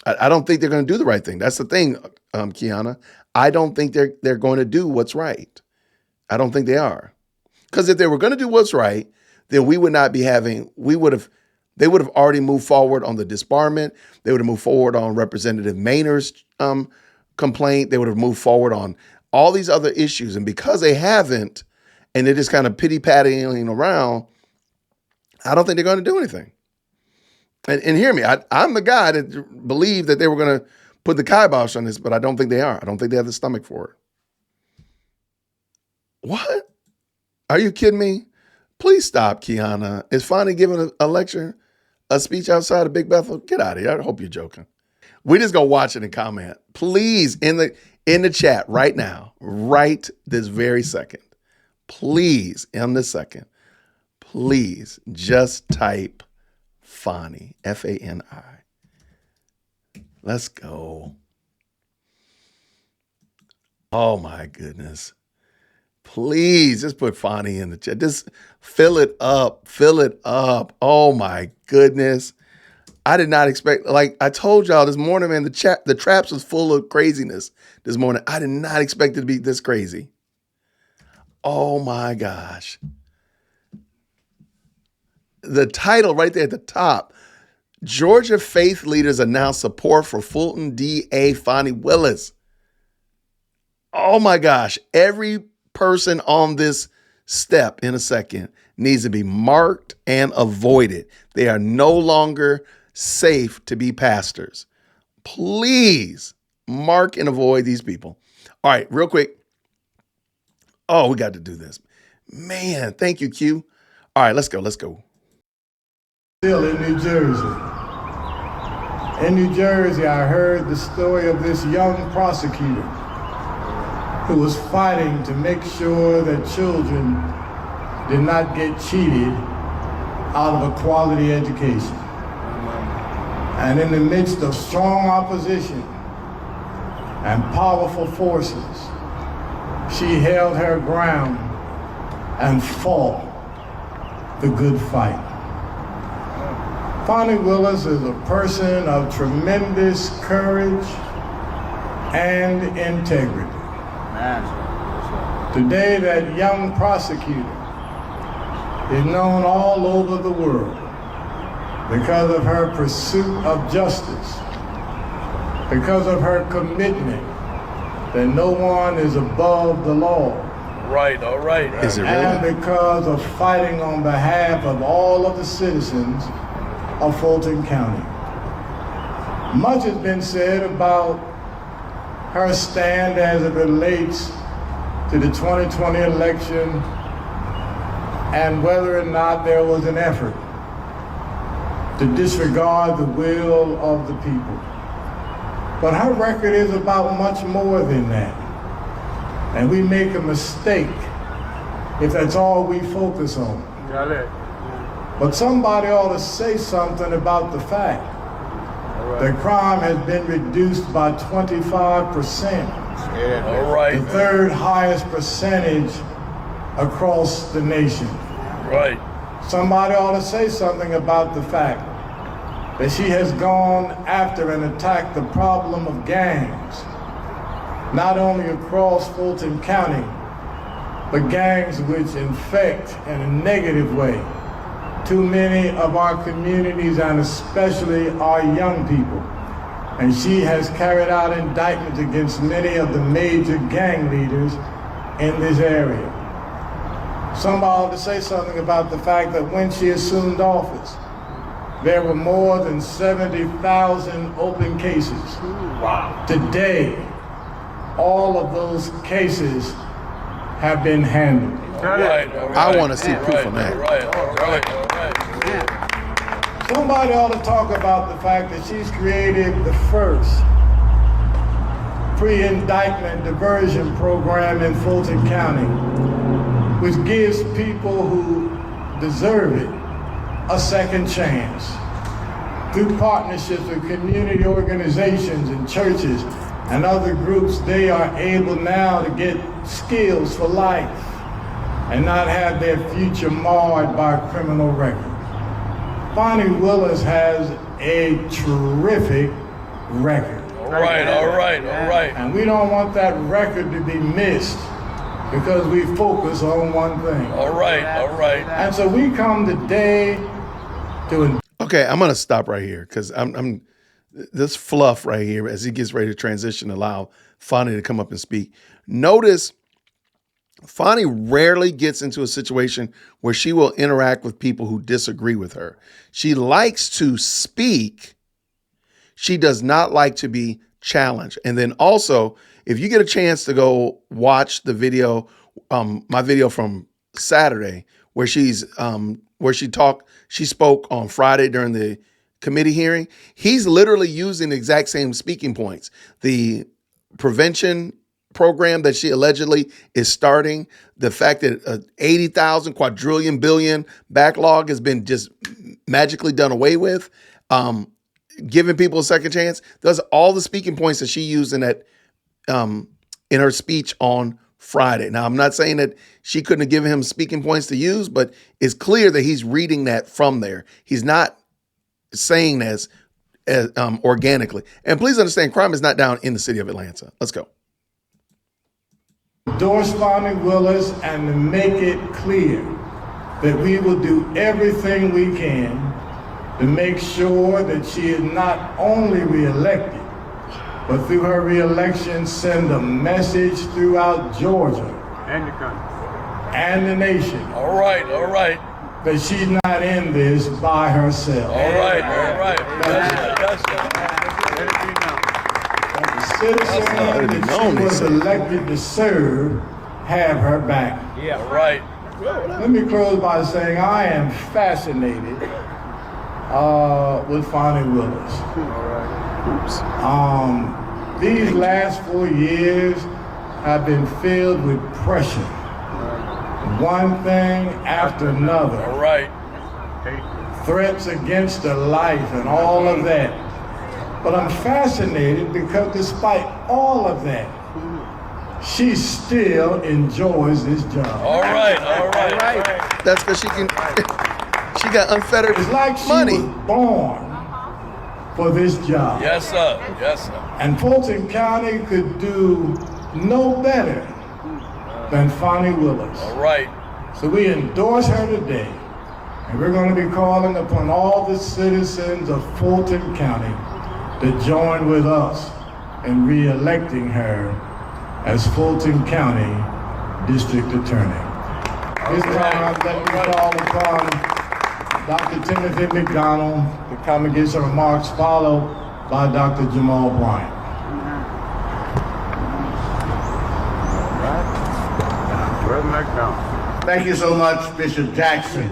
I don't think they're going to do the right thing. That's the thing, Kiana. I don't think they're going to do what's right. I don't think they are. Because if they were going to do what's right, then we would not be having, they would have already moved forward on the disbarment. They would have moved forward on Representative Mainer's complaint. They would have moved forward on all these other issues. And because they haven't, and they're just kind of pity-patting around, I don't think they're going to do anything. And hear me, I'm the guy that believed that they were going to put the kibosh on this, but I don't think they are. I don't think they have the stomach for it. What? Are you kidding me? Please stop, Kiana. Is Fani giving a lecture, a speech outside of Big Bethel? Get out of here. I hope you're joking. We just go watch it and comment. Please, in the chat right now, right this very second, please, in this second, please just type Fani, F-A-N-I. Let's go. Oh my goodness. Please just put Fani in the chat. Just fill it up. Fill it up. Oh my goodness. I did not expect, like I told y'all this morning, man, the traps was full of craziness this morning. I did not expect it to be this crazy. Oh my gosh. The title right there at the top, Georgia faith leaders announce support for Fulton DA Fani Willis. Oh my gosh. Every person on this step in a second needs to be marked and avoided. They are no longer safe to be pastors. Please mark and avoid these people. All right, real quick. Oh, we got to do this. Man, thank you, Q. All right, let's go. Still in New Jersey. In New Jersey, I heard the story of this young prosecutor who was fighting to make sure that children did not get cheated out of a quality education. And in the midst of strong opposition and powerful forces, she held her ground and fought the good fight. Fani Willis is a person of tremendous courage and integrity. Today, that young prosecutor is known all over the world because of her pursuit of justice, because of her commitment that no one is above the law. Right, all right. Is it really? And because of fighting on behalf of all of the citizens of Fulton County. Much has been said about her stand as it relates to the 2020 election and whether or not there was an effort to disregard the will of the people. But her record is about much more than that. And we make a mistake if that's all we focus on. Got it. But somebody ought to say something about the fact that crime has been reduced by 25%. All right. The third highest percentage across the nation. Right. Somebody ought to say something about the fact that she has gone after and attacked the problem of gangs, not only across Fulton County, but gangs which infect in a negative way too many of our communities and especially our young people. And she has carried out indictments against many of the major gang leaders in this area. Somebody ought to say something about the fact that when she assumed office, there were more than 70,000 open cases. Wow. Today, all of those cases have been handled. All right, all right. I want to see proof of that. All right, all right, all right. Somebody ought to talk about the fact that she's created the first pre-indictment diversion program in Fulton County, which gives people who deserve it a second chance. Through partnerships with community organizations and churches and other groups, they are able now to get skills for life and not have their future marred by a criminal record. Fani Willis has a terrific record. All right, all right, all right. And we don't want that record to be missed because we focus on one thing. All right, all right. And so we come today to... Okay, I'm going to stop right here because I'm this fluff right here as he gets ready to transition, allow Fani to come up and speak. Notice Fani rarely gets into a situation where she will interact with people who disagree with her. She likes to speak. She does not like to be challenged. And then also, if you get a chance to go watch the video, my video from Saturday, where she spoke on Friday during the committee hearing, he's literally using the exact same speaking points. The prevention program that she allegedly is starting, the fact that 80,000 quadrillion billion backlog has been just magically done away with, giving people a second chance. Those are all the speaking points that she used in that in her speech on Friday. Now, I'm not saying that she couldn't have given him speaking points to use, but it's clear that he's reading that from there. He's not saying this organically. And please understand, crime is not down in the city of Atlanta. Let's go. Endorse Fani Willis and to make it clear that we will do everything we can to make sure that she is not only reelected, but through her reelection send a message throughout Georgia And the country. and the nation All right. All right. that she's not in this by herself. All right. All right. Yes, sir. Yes, sir. That the citizens that she was elected to serve have her back. All right. Let me close by saying I am fascinated with Fani Willis. These last 4 years have been filled with pressure. One thing after another. All right. Threats against her life and all of that. But I'm fascinated because despite all of that, she still enjoys this job. All right. All right. All right. That's because she got unfettered It's like she money. was born for this job. Yes, sir. Yes, sir. And Fulton County could do no better than Fani Willis. All right. So we endorse her today. And we're going to be calling upon all the citizens of Fulton County to join with us in re-electing her as Fulton County District Attorney. This time, let me call upon Dr. Timothy McDonald to come and give some remarks, followed by Dr. Jamal Bryant. Thank you so much, Bishop Jackson.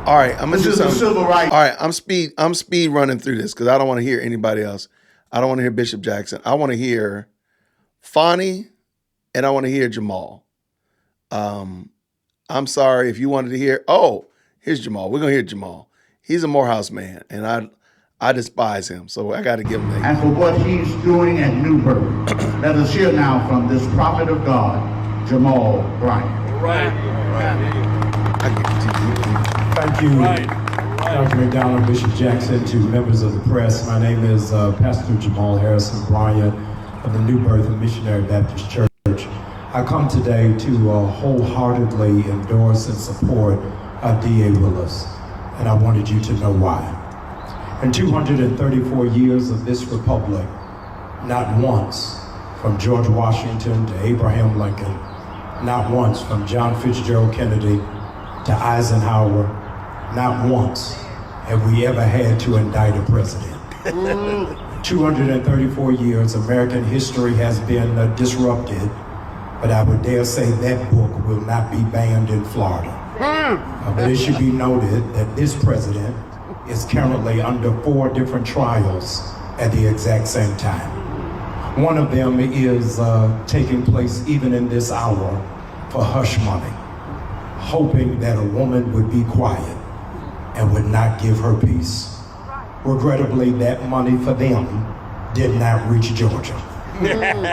All right, I'm gonna This do is the something. civil rights. All right, I'm speed running through this because I don't want to hear anybody else. I don't want to hear Bishop Jackson. I want to hear Fani, and I want to hear Jamal. I'm sorry if you wanted to hear. Oh, here's Jamal. We're gonna hear Jamal. He's a Morehouse man, and I despise him, so I got to give him that. And for what he's doing at Newburgh. Let us hear now from this prophet of God, Jamal Bryant. All right. I give it to you. Thank you, Right. Dr. McDonald, Bishop Jackson, to members of the press. My name is Pastor Jamal Harrison Bryant of the New Birth Missionary Baptist Church. I come today to wholeheartedly endorse and support D.A. Willis, and I wanted you to know why. In 234 years of this republic, not once, from George Washington to Abraham Lincoln, not once from John Fitzgerald Kennedy to Eisenhower, not once have we ever had to indict a president. 234 years, American history has been disrupted, but I would dare say that book will not be banned in Florida. But it should be noted that this president is currently under 4 different trials at the exact same time. One of them is taking place even in this hour for hush money, hoping that a woman would be quiet and would not give her peace. Regrettably, that money for them did not reach Georgia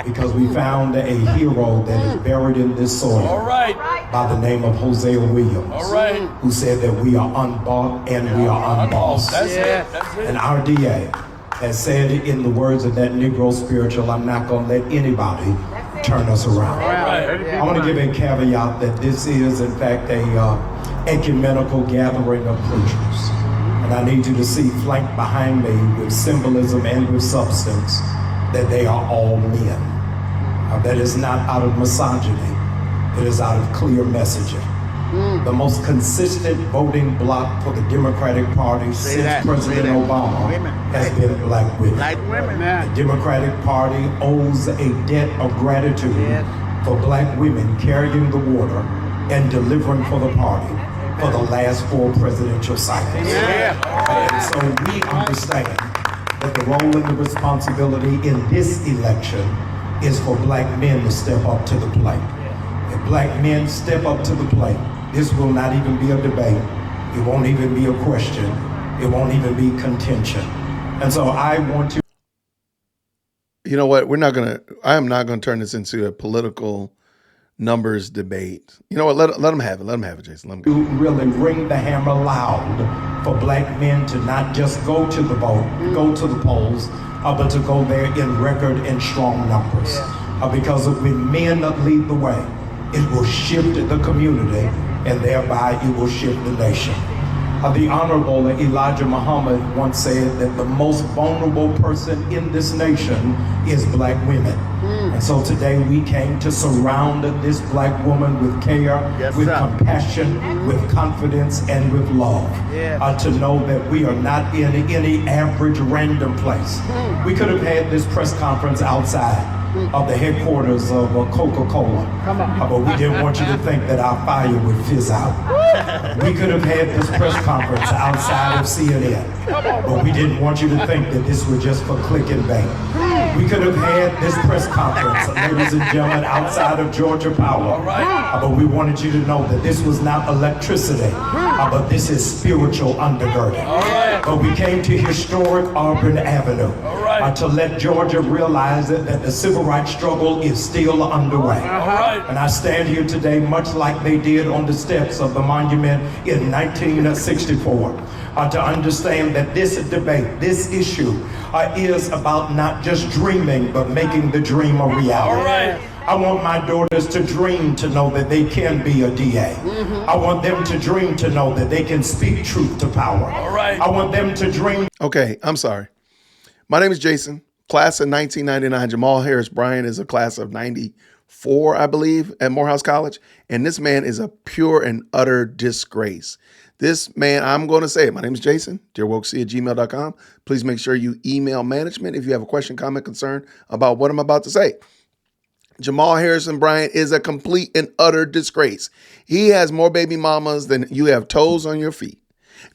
because we found a hero that is buried in this soil All right. by the name of Hosea Williams, All right. who said that we are unbought and we are unbossed. That's it. That's it. And our DA has said in the words of that Negro spiritual, I'm not going to let anybody turn us around. Right. I want to give a caveat that this is, in fact, a ecumenical gathering of preachers. And I need you to see flanked behind me with symbolism and with substance that they are all men. That is not out of misogyny. It is out of clear messaging. The most consistent voting bloc for the Democratic Party since President Obama has been black women. The Democratic Party owes a debt of gratitude for black women carrying the water and delivering for the party for the last 4 presidential cycles. And so we understand that the role and the responsibility in this election is for black men to step up to the plate. If black men step up to the plate, this will not even be a debate. It won't even be a question. It won't even be contention. And so I want to. You know what? I am not gonna turn this into a political numbers debate. You know what? Let them have it. Let them have it, Jason. Let them go. Really ring the hammer loud for black men to not just go to the vote, go to the polls, but to go there in record and strong numbers. Because when men lead the way, it will shift the community and thereby it will shift the nation. The Honorable Elijah Muhammad once said that the most vulnerable person in this nation is black women. And so today we came to surround this black woman with care, with compassion, with confidence, and with love. To know that we are not in any average random place. We could have had this press conference outside of the headquarters of Coca-Cola. But we didn't want you to think that our fire would fizz out. We could have had this press conference outside of CNN. But we didn't want you to think that this was just for click and bang. We could have had this press conference, ladies and gentlemen, outside of Georgia Power. But we wanted you to know that this was not electricity, but this is spiritual undergirding. But we came to historic Auburn Avenue to let Georgia realize that the civil rights struggle is still underway. And I stand here today much like they did on the steps of the monument in 1964. To understand that this debate, this issue, is about not just dreaming, but making the dream a reality. I want my daughters to dream to know that they can be a DA. I want them to dream to know that they can speak truth to power. I want them to dream. Okay, I'm sorry. My name is Jason, class of 1999. Jamal Harris Bryant is a class of 94, I believe, at Morehouse College. And this man is a pure and utter disgrace. This man, I'm going to say it. My name is Jason, dearwokec@gmail.com. Please make sure you email management if you have a question, comment, concern about what I'm about to say. Jamal Harrison Bryant is a complete and utter disgrace. He has more baby mamas than you have toes on your feet.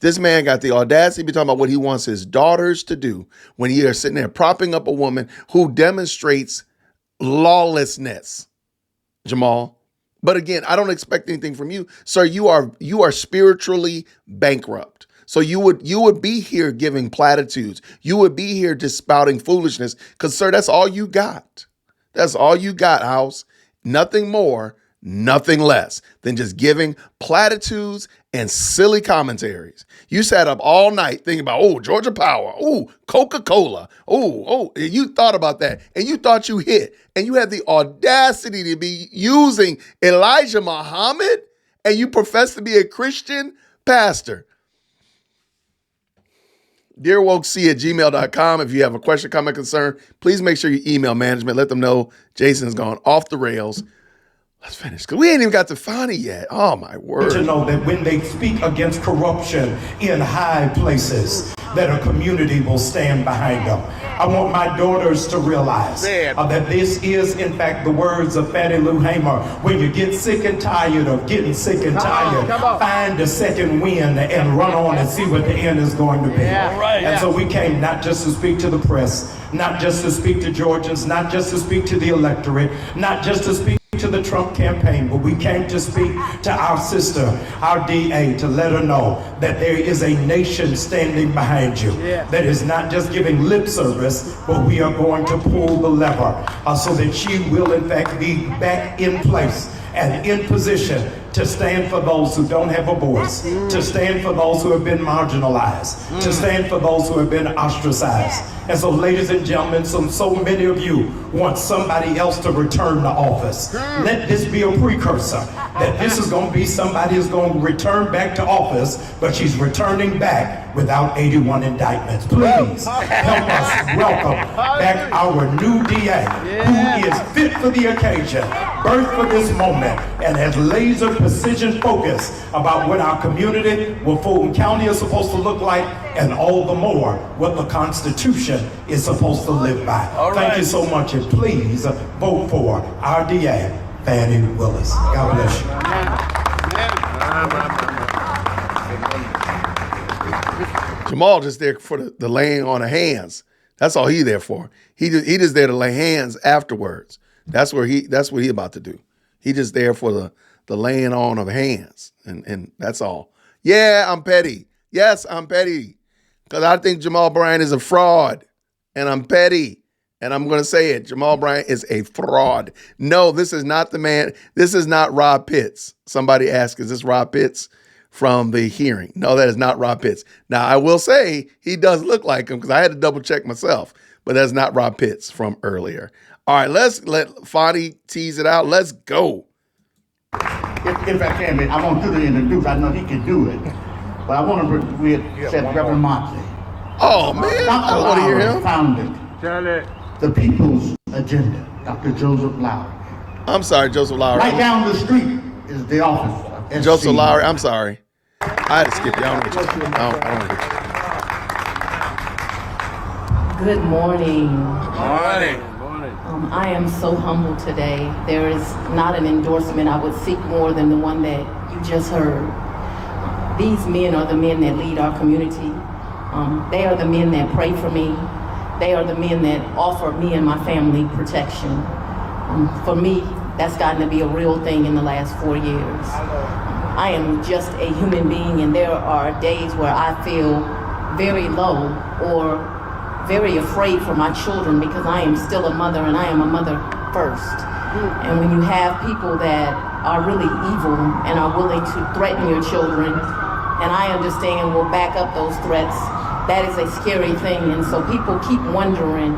This man got the audacity to be talking about what he wants his daughters to do when he is sitting there propping up a woman who demonstrates lawlessness, Jamal. But again, I don't expect anything from you. Sir, you are spiritually bankrupt. So you would be here giving platitudes. You would be here just spouting foolishness because, sir, that's all you got. That's all you got, House. Nothing more, nothing less than just giving platitudes and silly commentaries. You sat up all night thinking about, oh, Georgia Power, oh, Coca-Cola, oh, you thought about that, and you thought you hit, and you had the audacity to be using Elijah Muhammad, and you profess to be a Christian pastor. DearWokec@gmail.com. If you have a question, comment, concern, please make sure you email management. Let them know Jason's gone off the rails. Let's finish, because we ain't even got to Fani yet. Oh, my word. To know that when they speak against corruption in high places, that a community will stand behind them. I want my daughters to realize that this is, in fact, the words of Fannie Lou Hamer. When you get sick and tired of getting sick and tired, find a second wind and run on and see what the end is going to be. And so we came not just to speak to the press, not just to speak to Georgians, not just to speak to the electorate, not just to speak to the Trump campaign, but we came to speak to our sister, our DA, to let her know that there is a nation standing behind you that is not just giving lip service, but we are going to pull the lever so that she will in fact be back in place and in position to stand for those who don't have a voice, to stand for those who have been marginalized, to stand for those who have been ostracized. And so, ladies and gentlemen, so many of you want somebody else to return to office. Let this be a precursor, that this is going to be somebody who's going to return back to office, but she's returning back without 81 indictments. Please help us welcome back our new DA, who is fit for the occasion, birthed for this moment, and has laser precision focus about what our community, what Fulton County is supposed to look like, and all the more what the Constitution is supposed to live by. Thank you so much, and please vote for our DA, Fani Willis. God bless you. Jamal just there for the laying on of hands. That's all he there for. He just there to lay hands afterwards. That's what he about to do. He just there for the laying on of hands, and that's all. Yeah, I'm petty. Yes, I'm petty. Because I think Jamal Bryant is a fraud, and I'm petty, and I'm going to say it. Jamal Bryant is a fraud. No, this is not the man. This is not Rob Pitts. Somebody asked, is this Rob Pitts from the hearing? No, that is not Rob Pitts. Now, I will say he does look like him because I had to double check myself, but that's not Rob Pitts from earlier. All right, let's let Fani tease it out. Let's go. If I can, I want you to introduce. I know he can do it. But I want to set Reverend Monty. Oh, man, I want to hear him. Founded the People's Agenda. Dr. Joseph Lowry. I'm sorry, Joseph Lowry. Right down the street is the office of SC. Joseph Lowry, I'm sorry. I had to skip you. I don't get you. I don't get you. Good morning. Morning. I am so humbled today. There is not an endorsement I would seek more than the one that you just heard. These men are the men that lead our community. They are the men that pray for me. They are the men that offer me and my family protection. For me, that's gotten to be a real thing in the last 4 years. I am just a human being, and there are days where I feel very low or very afraid for my children because I am still a mother, and I am a mother first. And when you have people that are really evil and are willing to threaten your children, and I understand will back up those threats, that is a scary thing. And so people keep wondering,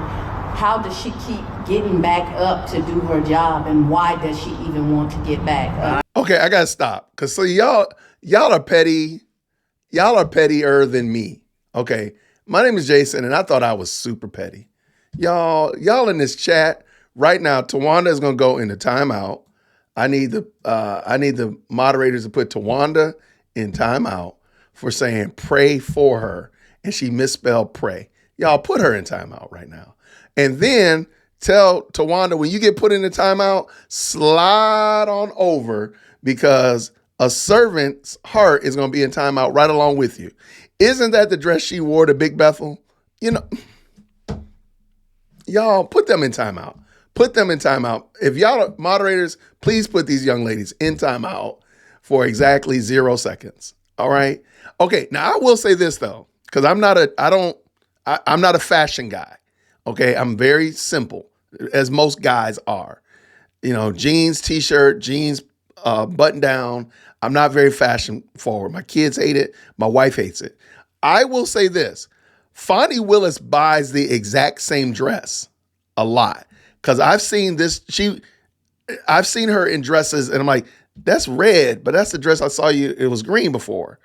how does she keep getting back up to do her job, and why does she even want to get back up? Okay, I gotta stop. Cause so y'all are petty. Y'all are pettier than me. Okay. My name is Jason, and I thought I was super petty. Y'all in this chat right now, Tawanda is gonna go into timeout. I need the moderators to put Tawanda in timeout for saying pray for her, and she misspelled pray. Y'all put her in timeout right now. And then tell Tawanda, when you get put in the timeout, slide on over, because a servant's heart is going to be in timeout right along with you. Isn't that the dress she wore to Big Bethel? You know, y'all put them in timeout. Put them in timeout. If y'all are moderators, please put these young ladies in timeout for exactly 0 seconds. All right. Okay. Now I will say this though, because I'm not a fashion guy. Okay. I'm very simple, as most guys are. You know, jeans, t-shirt, jeans, button down. I'm not very fashion forward. My kids hate it. My wife hates it. I will say this. Fani Willis buys the exact same dress a lot, because I've seen this. I've seen her in dresses, and I'm like, that's red, but that's the dress I saw you. It was green before.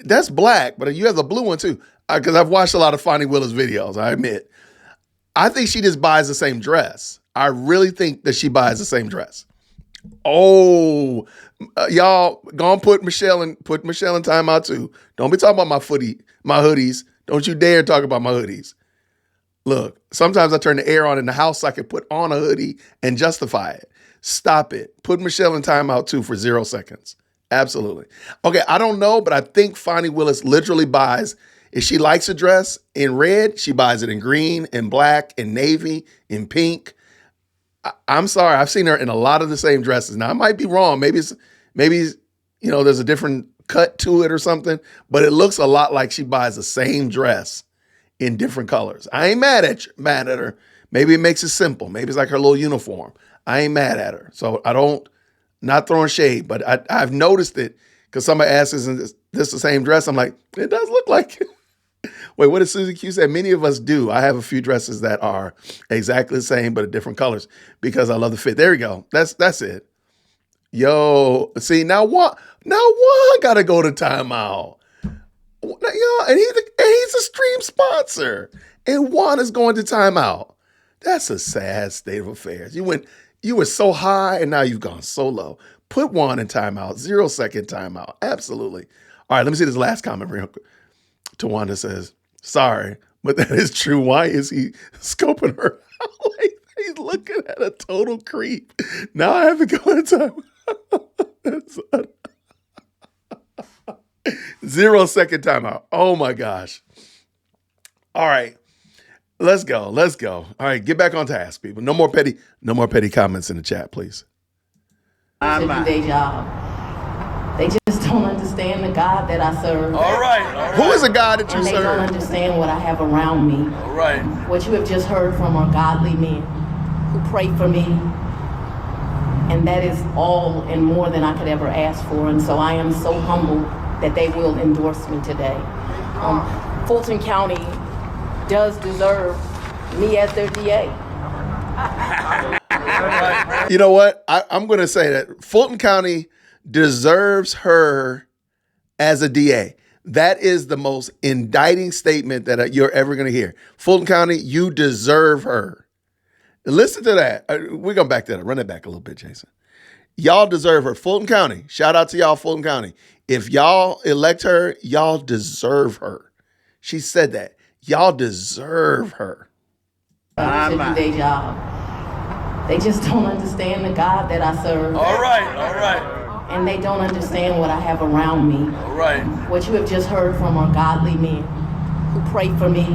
That's black, but you have the blue one too. Because I've watched a lot of Fani Willis videos, I admit. I think she just buys the same dress. I really think that she buys the same dress. Oh, y'all, go and put Michelle in timeout too. Don't be talking about my hoodies. Don't you dare talk about my hoodies. Look, sometimes I turn the air on in the house so I can put on a hoodie and justify it. Stop it. Put Michelle in timeout too for 0 seconds. Absolutely. Okay, I don't know, but I think Fani Willis literally buys, if she likes a dress in red, she buys it in green, in black, in navy, in pink. I'm sorry, I've seen her in a lot of the same dresses. Now, I might be wrong. Maybe there's a different cut to it or something, but it looks a lot like she buys the same dress in different colors. I ain't mad at her. Maybe it makes it simple. Maybe it's like her little uniform. I ain't mad at her. So not throwing shade, but I've noticed it, because somebody asks, isn't this the same dress? I'm like, it does look like it. Wait, what did Susie Q say? Many of us do. I have a few dresses that are exactly the same, but in different colors, because I love the fit. There you go. That's it. Yo, see, now Juan got to go to timeout. Yo, and he's a stream sponsor, and Juan is going to timeout. That's a sad state of affairs. You were so high, and now you've gone so low. Put Juan in timeout, 0 second timeout. Absolutely. All right, let me see this last comment real quick. Tawanda says, sorry, but that is true. Why is he scoping her out? Like, he's looking at a total creep. Now I have to go in timeout. 0 second timeout. Oh my gosh. All right. Let's go. All right, get back on task, people. No more petty comments in the chat, please. To do their job. They just don't understand the God that I serve. All right. Who is the God that you And they don't serve? understand what I have around me. All right. What you have just heard from are godly men who pray for me. And that is all and more than I could ever ask for. And so I am so humbled that they will endorse me today. Fulton County does deserve me as their DA. You know what? I'm going to say that Fulton County deserves her as a DA. That is the most indicting statement that you're ever going to hear. Fulton County, you deserve her. Listen to that. We're going back to that. Run it back a little bit, Jason. Y'all deserve her. Fulton County. Shout out to y'all, Fulton County. If y'all elect her, y'all deserve her. She said that. Y'all deserve her. To do their job. They just don't understand the God that I serve. All right. And they don't understand what I have around me. All right. What you have just heard from are godly men who pray for me.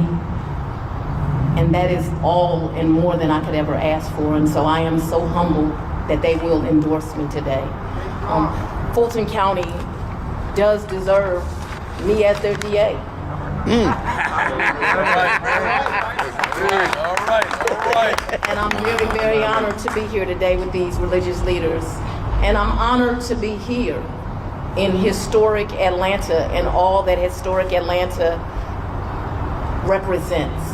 And that is all and more than I could ever ask for. And so I am so humbled that they will endorse me today. Fulton County does deserve me as their DA. All right. And I'm very, very honored to be here today with these religious leaders. And I'm honored to be here in historic Atlanta and all that historic Atlanta represents.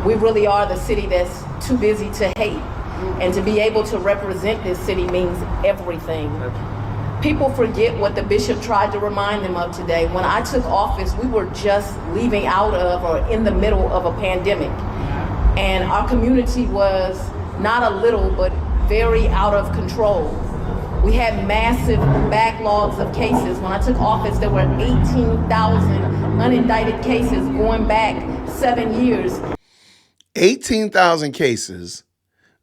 We really are the city that's too busy to hate. And to be able to represent this city means everything. People forget what the bishop tried to remind them of today. When I took office, we were just leaving out of or in the middle of a pandemic. And our community was not a little, but very out of control. We had massive backlogs of cases. When I took office, there were 18,000 unindicted cases going back 7 years. 18,000 cases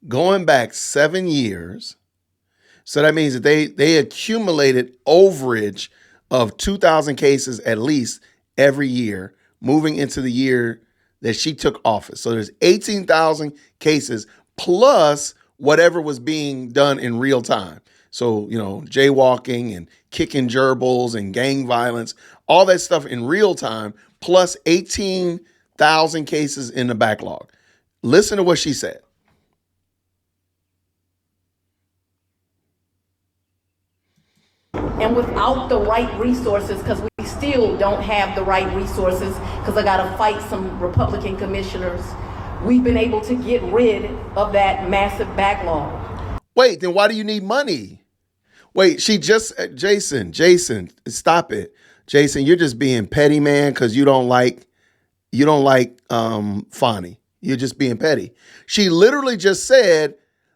going back 7 years. So that means that they accumulated overage of 2,000 cases at least every year, moving into the year that she took office. So there's 18,000 cases plus whatever was being done in real time. So, jaywalking and kicking gerbils and gang violence, all that stuff in real time, plus 18,000 cases in the backlog. Listen to what she said. And without the right resources, because we still don't have the right resources, because I got to fight some Republican commissioners, we've been able to get rid of that massive backlog. Wait, then why do you need money? Wait, Jason, stop it. Jason, you're just being petty, man, because you don't like Fani. You're just being petty. She literally just said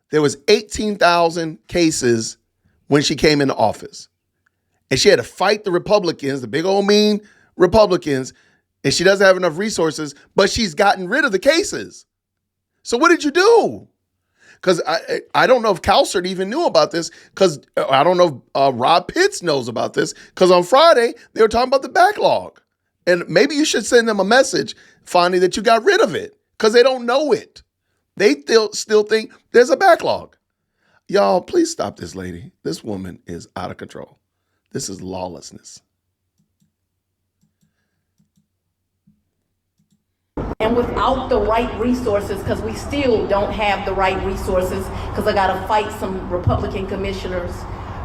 there was 18,000 cases when she came into office. And she had to fight the Republicans, the big old mean Republicans, and she doesn't have enough resources, but she's gotten rid of the cases. So what did you do? Because I don't know if Cowsert even knew about this, because I don't know if Rob Pitts knows about this, because on Friday, they were talking about the backlog. And maybe you should send them a message, Fani, that you got rid of it, because they don't know it. They still think there's a backlog. Y'all, please stop this lady. This woman is out of control. This is lawlessness. And without the right resources, because we still don't have the right resources, because I got to fight some Republican commissioners,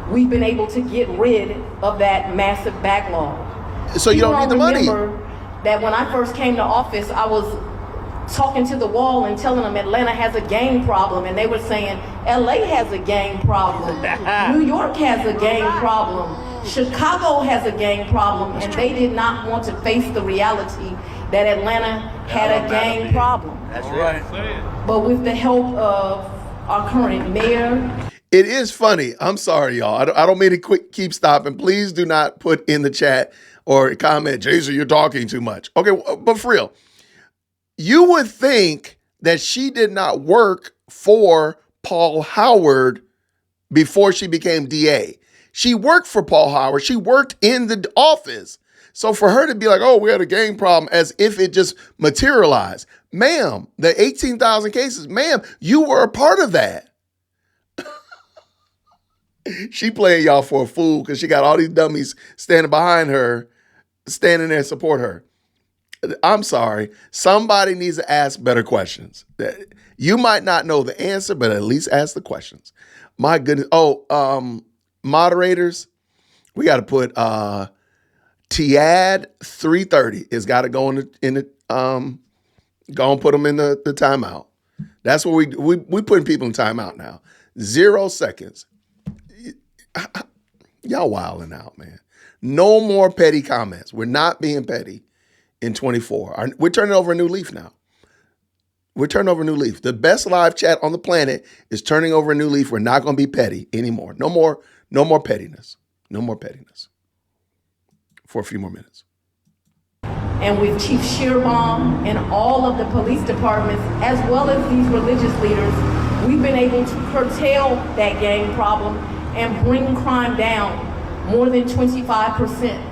we've been able to get rid of that massive backlog. So you don't need the money. Remember that when I first came to office, I was talking to the wall and telling them Atlanta has a gang problem, and they were saying LA has a gang problem, New York has a gang problem, Chicago has a gang problem, and they did not want to face the reality that Atlanta had a gang problem. That's right. But with the help of our current mayor. It is funny. I'm sorry, y'all. I don't mean to keep stopping. Please do not put in the chat or comment, Jason, you're talking too much. Okay, but for real, you would think that she did not work for Paul Howard before she became DA. She worked for Paul Howard. She worked in the office. So for her to be like, oh, we had a gang problem as if it just materialized. Ma'am, the 18,000 cases, ma'am, you were a part of that. She playing y'all for a fool because she got all these dummies standing behind her, standing there to support her. I'm sorry. Somebody needs to ask better questions. You might not know the answer, but at least ask the questions. My goodness. Oh, moderators, we got to put Tiad 330. It's got to go in the go and put them in the timeout. That's what we putting people in timeout now. 0 seconds. Y'all wilding out, man. No more petty comments. We're not being petty in 24. We're turning over a new leaf now. We're turning over a new leaf. The best live chat on the planet is turning over a new leaf. We're not going to be petty anymore. No more pettiness. No more pettiness. For a few more minutes. And with Chief Shearbaum and all of the police departments, as well as these religious leaders, we've been able to curtail that gang problem and bring crime down more than 25%.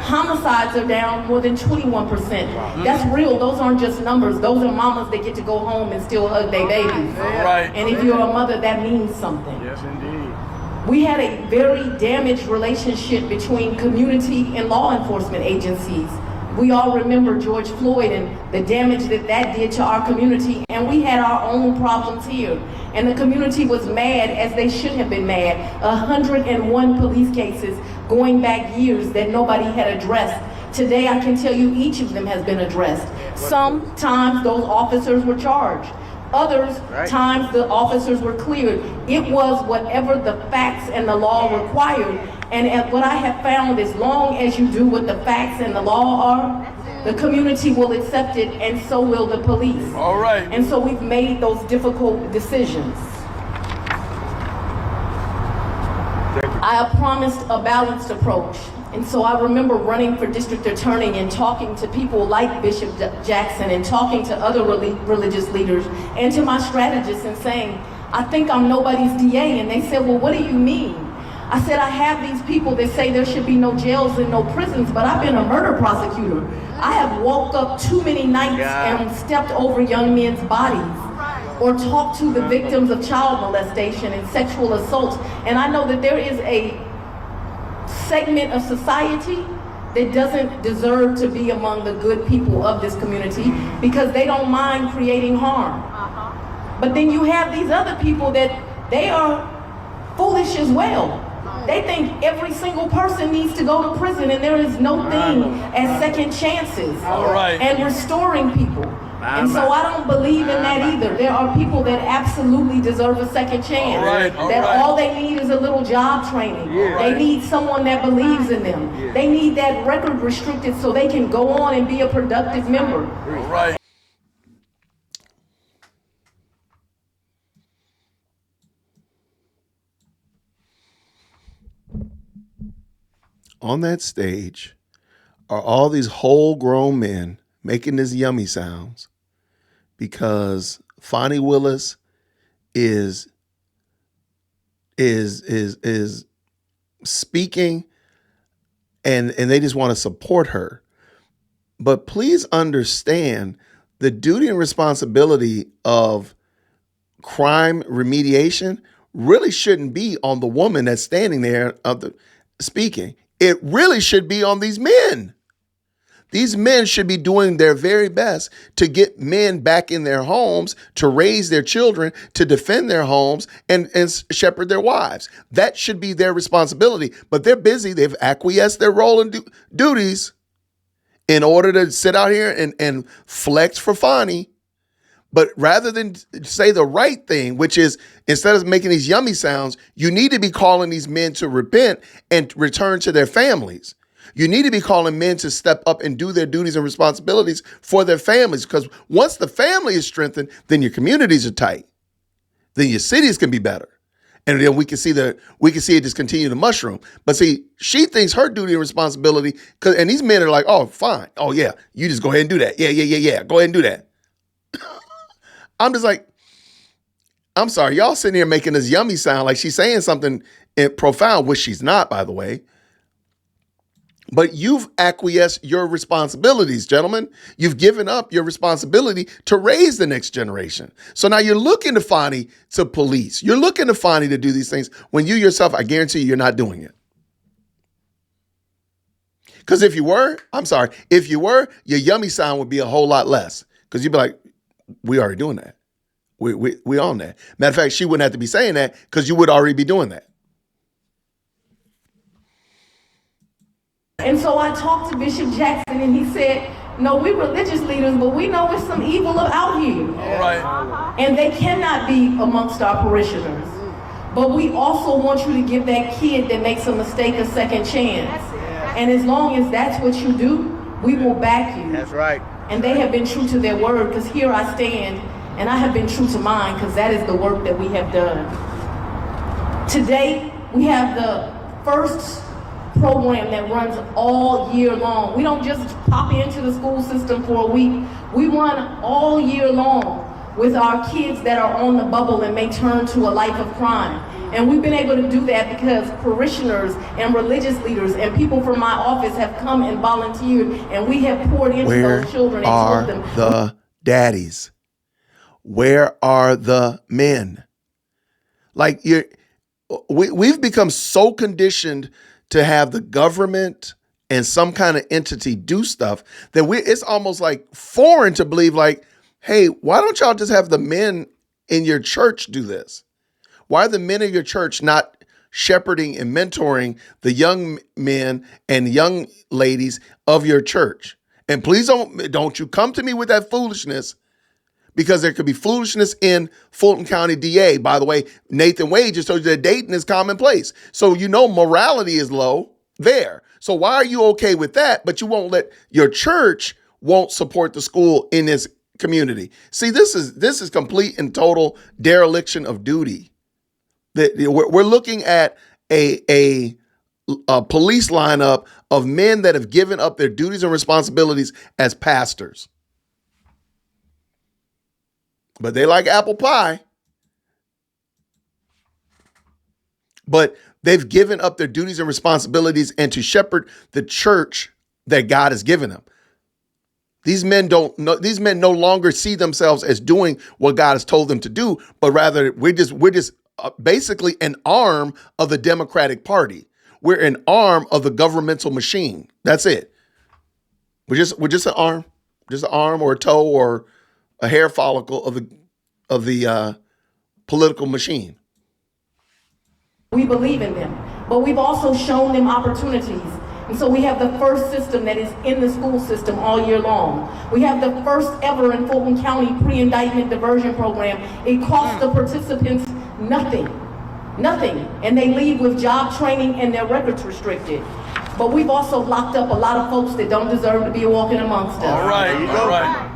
Homicides are down more than 21%. That's real. Those aren't just numbers. Those are mamas that get to go home and still hug their babies. Right. And if you're a mother, that means something. Yes, indeed. We had a very damaged relationship between community and law enforcement agencies. We all remember George Floyd and the damage that did to our community, and we had our own problems here. And the community was mad, as they should have been mad. 101 police cases going back years that nobody had addressed. Today, I can tell you each of them has been addressed. Sometimes those officers were charged. Others times the officers were cleared. It was whatever the facts and the law required. And what I have found, as long as you do what the facts and the law are, the community will accept it, and so will the police. All right. And so we've made those difficult decisions. I have promised a balanced approach. And so I remember running for district attorney and talking to people like Bishop Jackson and talking to other religious leaders and to my strategists and saying, I think I'm nobody's DA. And they said, well, what do you mean? I said, I have these people that say there should be no jails and no prisons, but I've been a murder prosecutor. I have walked up too many nights and stepped over young men's bodies, or talked to the victims of child molestation and sexual assaults. And I know that there is a segment of society that doesn't deserve to be among the good people of this community because they don't mind creating harm. But then you have these other people that they are foolish as well. They think every single person needs to go to prison, and there is no thing as second chances and restoring people. And so I don't believe in that either. There are people that absolutely deserve a second chance. All they need is a little job training. They need someone that believes in them. They need that record restricted so they can go on and be a productive member. On that stage are all these whole grown men making these yummy sounds because Fani Willis is speaking and they just want to support her. But please understand the duty and responsibility of crime remediation really shouldn't be on the woman that's standing there speaking. It really should be on these men. These men should be doing their very best to get men back in their homes, to raise their children, to defend their homes, and shepherd their wives. That should be their responsibility. But they're busy. They've acquiesced their role and duties in order to sit out here and flex for Fani. But rather than say the right thing, which is instead of making these yummy sounds, you need to be calling these men to repent and return to their families. You need to be calling men to step up and do their duties and responsibilities for their families. Because once the family is strengthened, then your communities are tight. Then your cities can be better. And then we can see it just continue to mushroom. But see, she thinks her duty and responsibility, and these men are like, oh, fine. Oh, yeah, you just go ahead and do that. Yeah. Go ahead and do that. I'm just like, I'm sorry, y'all sitting here making this yummy sound like she's saying something profound, which she's not, by the way. But you've acquiesced your responsibilities, gentlemen. You've given up your responsibility to raise the next generation. So now you're looking to Fani to police. You're looking to Fani to do these things when you yourself, I guarantee you're not doing it. Because if you were, your yummy sound would be a whole lot less. Because you'd be like, we already doing that. We on that. Matter of fact, she wouldn't have to be saying that because you would already be doing that. And so I talked to Bishop Jackson and he said, no, we're religious leaders, but we know there's some evil out here. All right. And they cannot be amongst our parishioners. But we also want you to give that kid that makes a mistake a second chance. And as long as that's what you do, we will back you. That's right. And they have been true to their word, because here I stand And I have been true to mine because that is the work that we have done. Today, we have the first program that runs all year long. We don't just pop into the school system for a week. We run all year long with our kids that are on the bubble and may turn to a life of crime. And we've been able to do that because parishioners and religious leaders and people from my office have come and volunteered, and we have poured into those children and told them. Where are the daddies? Where are the men? Like, we've become so conditioned to have the government and some kind of entity do stuff that it's almost like foreign to believe, like, hey, why don't y'all just have the men in your church do this? Why are the men in your church not shepherding and mentoring the young men and young ladies of your church? And please don't you come to me with that foolishness, because there could be foolishness in Fulton County DA. By the way, Nathan Wade just told you that dating is commonplace. So you know morality is low there. So why are you okay with that, but you won't let your church won't support the school in this community? See, this is complete and total dereliction of duty. That we're looking at a police lineup of men that have given up their duties and responsibilities as pastors. But they like apple pie. But they've given up their duties and responsibilities and to shepherd the church that God has given them. These men no longer see themselves as doing what God has told them to do, but rather we're just basically an arm of the Democratic Party. We're an arm of the governmental machine. That's it. We're just an arm or a toe or a hair follicle of the political machine. We believe in them, but we've also shown them opportunities. And so we have the first system that is in the school system all year long. We have the first ever in Fulton County pre-indictment diversion program. It costs the participants nothing. And they leave with job training and their records restricted. But we've also locked up a lot of folks that don't deserve to be walking amongst us. All right.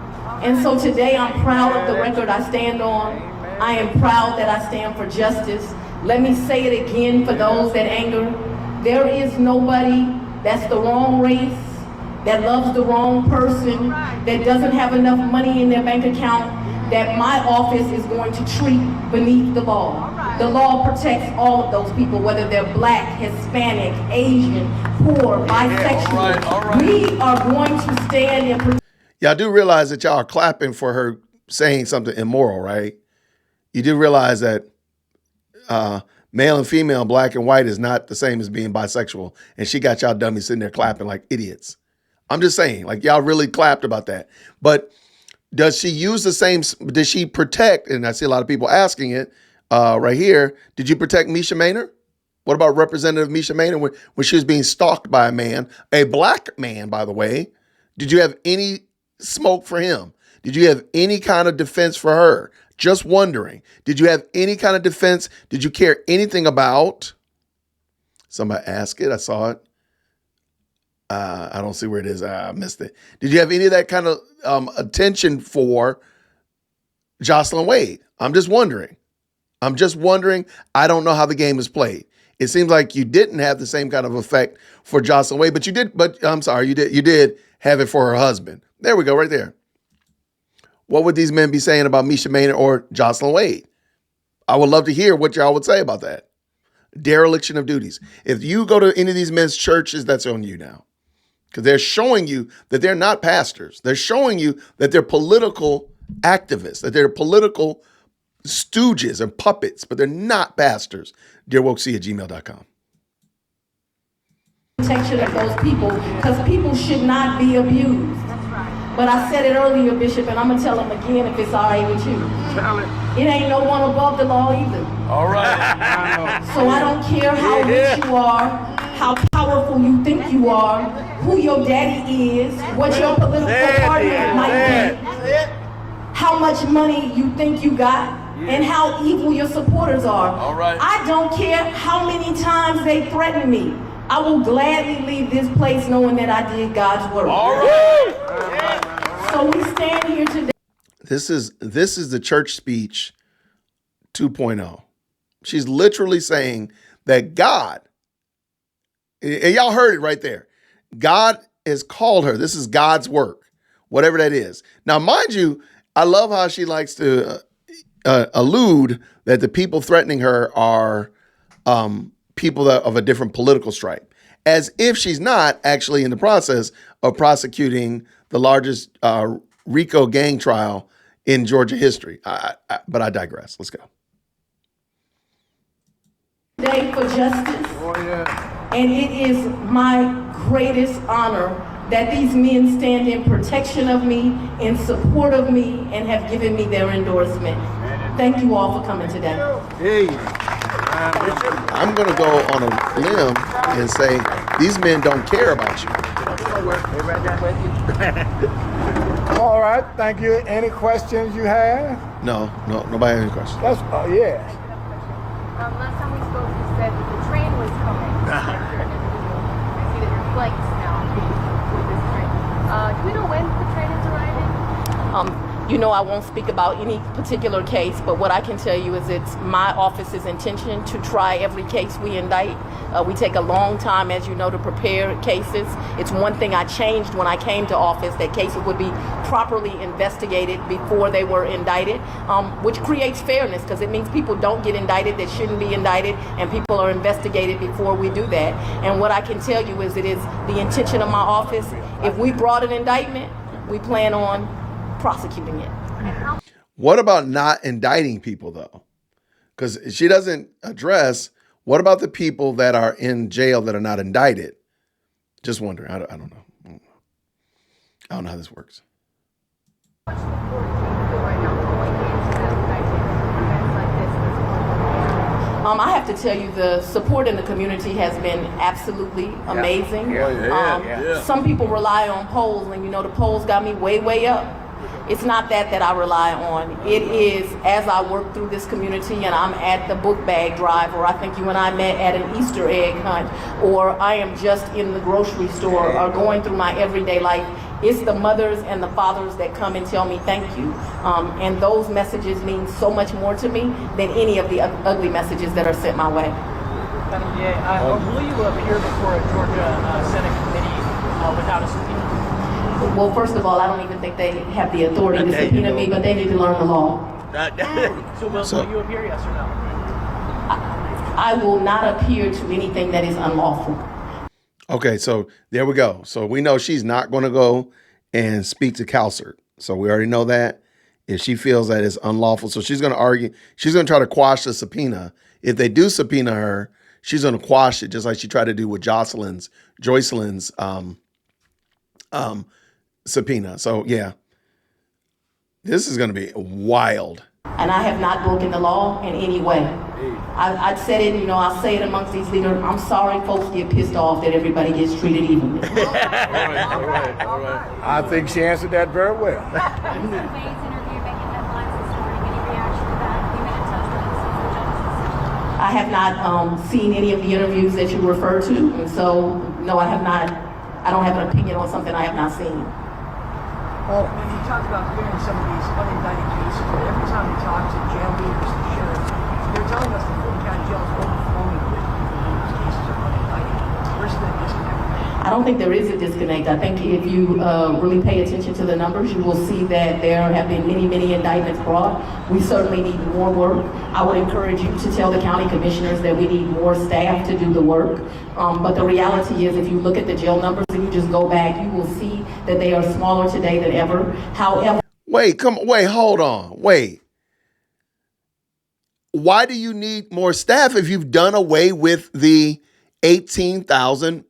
And so today I'm proud of the record I stand on. I am proud that I stand for justice. Let me say it again for those that anger. There is nobody that's the wrong race, that loves the wrong person, that doesn't have enough money in their bank account, that my office is going to treat beneath the law. The law protects all of those people, whether they're black, Hispanic, Asian, poor, bisexual. All right. We are going to stand and protect. Y'all do realize that y'all are clapping for her saying something immoral, right? You do realize that male and female, black and white is not the same as being bisexual. And she got y'all dummies sitting there clapping like idiots. I'm just saying, like, y'all really clapped about that. But does she use the same, did she protect, and I see a lot of people asking it right here, did you protect Misha Maynard? What about Representative Misha Maynard when she was being stalked by a man, a black man, by the way? Did you have any smoke for him? Did you have any kind of defense for her? Just wondering. Did you have any kind of defense? Did you care anything about? Somebody asked it. I saw it. I don't see where it is. I missed it. Did you have any of that kind of attention for Jocelyn Wade? I'm just wondering. I don't know how the game is played. It seems like you didn't have the same kind of effect for Jocelyn Wade, but you did. But I'm sorry, you did have it for her husband. There we go, right there. What would these men be saying about Misha Maynard or Jocelyn Wade? I would love to hear what y'all would say about that. Dereliction of duties. If you go to any of these men's churches, that's on you now. Because they're showing you that they're not pastors. They're showing you that they're political activists, that they're political stooges and puppets, but they're not pastors. DearWokeC@gmail.com. Protection of those people, because people should not be abused. But I said it earlier, Bishop, and I'm going to tell them again if it's all right with you. Tell it. It ain't no one above the law either. All right. So I don't care how rich you are, how powerful you think you are, who your daddy is, what your political party might be, how much money you think you got, and how evil your supporters are. All right. I don't care how many times they threaten me. I will gladly leave this place knowing that I did God's work. All right. So we stand here today. This is the church speech 2.0. She's literally saying that God, and y'all heard it right there, God has called her. This is God's work, whatever that is. Now, mind you, I love how she likes to allude that the people threatening her are people that of a different political stripe, as if she's not actually in the process of prosecuting the largest RICO gang trial in Georgia history. But I digress. Let's go. Day for justice. Oh, yeah. And it is my greatest honor that these men stand in protection of me, in support of me, and have given me their endorsement. Thank you all for coming today. Hey. I'm going to go on a limb and say these men don't care about you. All right, thank you. Any questions you have? No, nobody has any questions. That's, yeah. Last time we spoke, you said that the train was coming. I see that your flights now with this train. Do we know when the train is arriving? You know, I won't speak about any particular case, but what I can tell you is it's my office's intention to try every case we indict. We take a long time, as you know, to prepare cases. It's one thing I changed when I came to office, that cases would be properly investigated before they were indicted, which creates fairness, because it means people don't get indicted that shouldn't be indicted, and people are investigated before we do that. And what I can tell you is it is the intention of my office. If we brought an indictment, we plan on prosecuting it. What about not indicting people, though? Because she doesn't address, what about the people that are in jail that are not indicted? Just wondering. I don't know. I don't know how this works. I have to tell you, the support in the community has been absolutely amazing. Some people rely on polls, and you know the polls got me way up. It's not that I rely on. It is as I work through this community and I'm at the book bag drive, or I think you and I met at an Easter egg hunt, or I am just in the grocery store or going through my everyday life. It's the mothers and the fathers that come and tell me thank you. And those messages mean so much more to me than any of the ugly messages that are sent my way. Will you appear before a Georgia Senate committee without a subpoena? Well, first of all, I don't even think they have the authority to subpoena me, but they need to learn the law. So will you appear, yes or no? I will not appear to anything that is unlawful. Okay, so there we go. So we know she's not going to go and speak to Cowsert. So we already know that. If she feels that it's unlawful, so she's going to argue, she's going to try to quash the subpoena. If they do subpoena her, she's going to quash it, just like she tried to do with Joycelyn's subpoena. So yeah, this is going to be wild. And I have not broken the law in any way. I said it, you know, I'll say it amongst these leaders. I'm sorry folks get pissed off that everybody gets treated evenly. All right. I think she answered that very well. I have not seen any of the interviews that you refer to, and so no, I have not. I don't have an opinion on something I have not seen. You talked about hearing some of these unindicted cases, but every time we talk to jail leaders and sheriffs, they're telling us the Fulton County Jail is overflowing with these cases are unindicted. Where's the disconnect? I don't think there is a disconnect. I think if you really pay attention to the numbers, you will see that there have been many indictments brought. We certainly need more work. I would encourage you to tell the county commissioners that we need more staff to do the work. But the reality is, if you look at the jail numbers and you just go back, you will see that they are smaller today than ever. However, hold on. Why do you need more staff if you've done away with the 18,000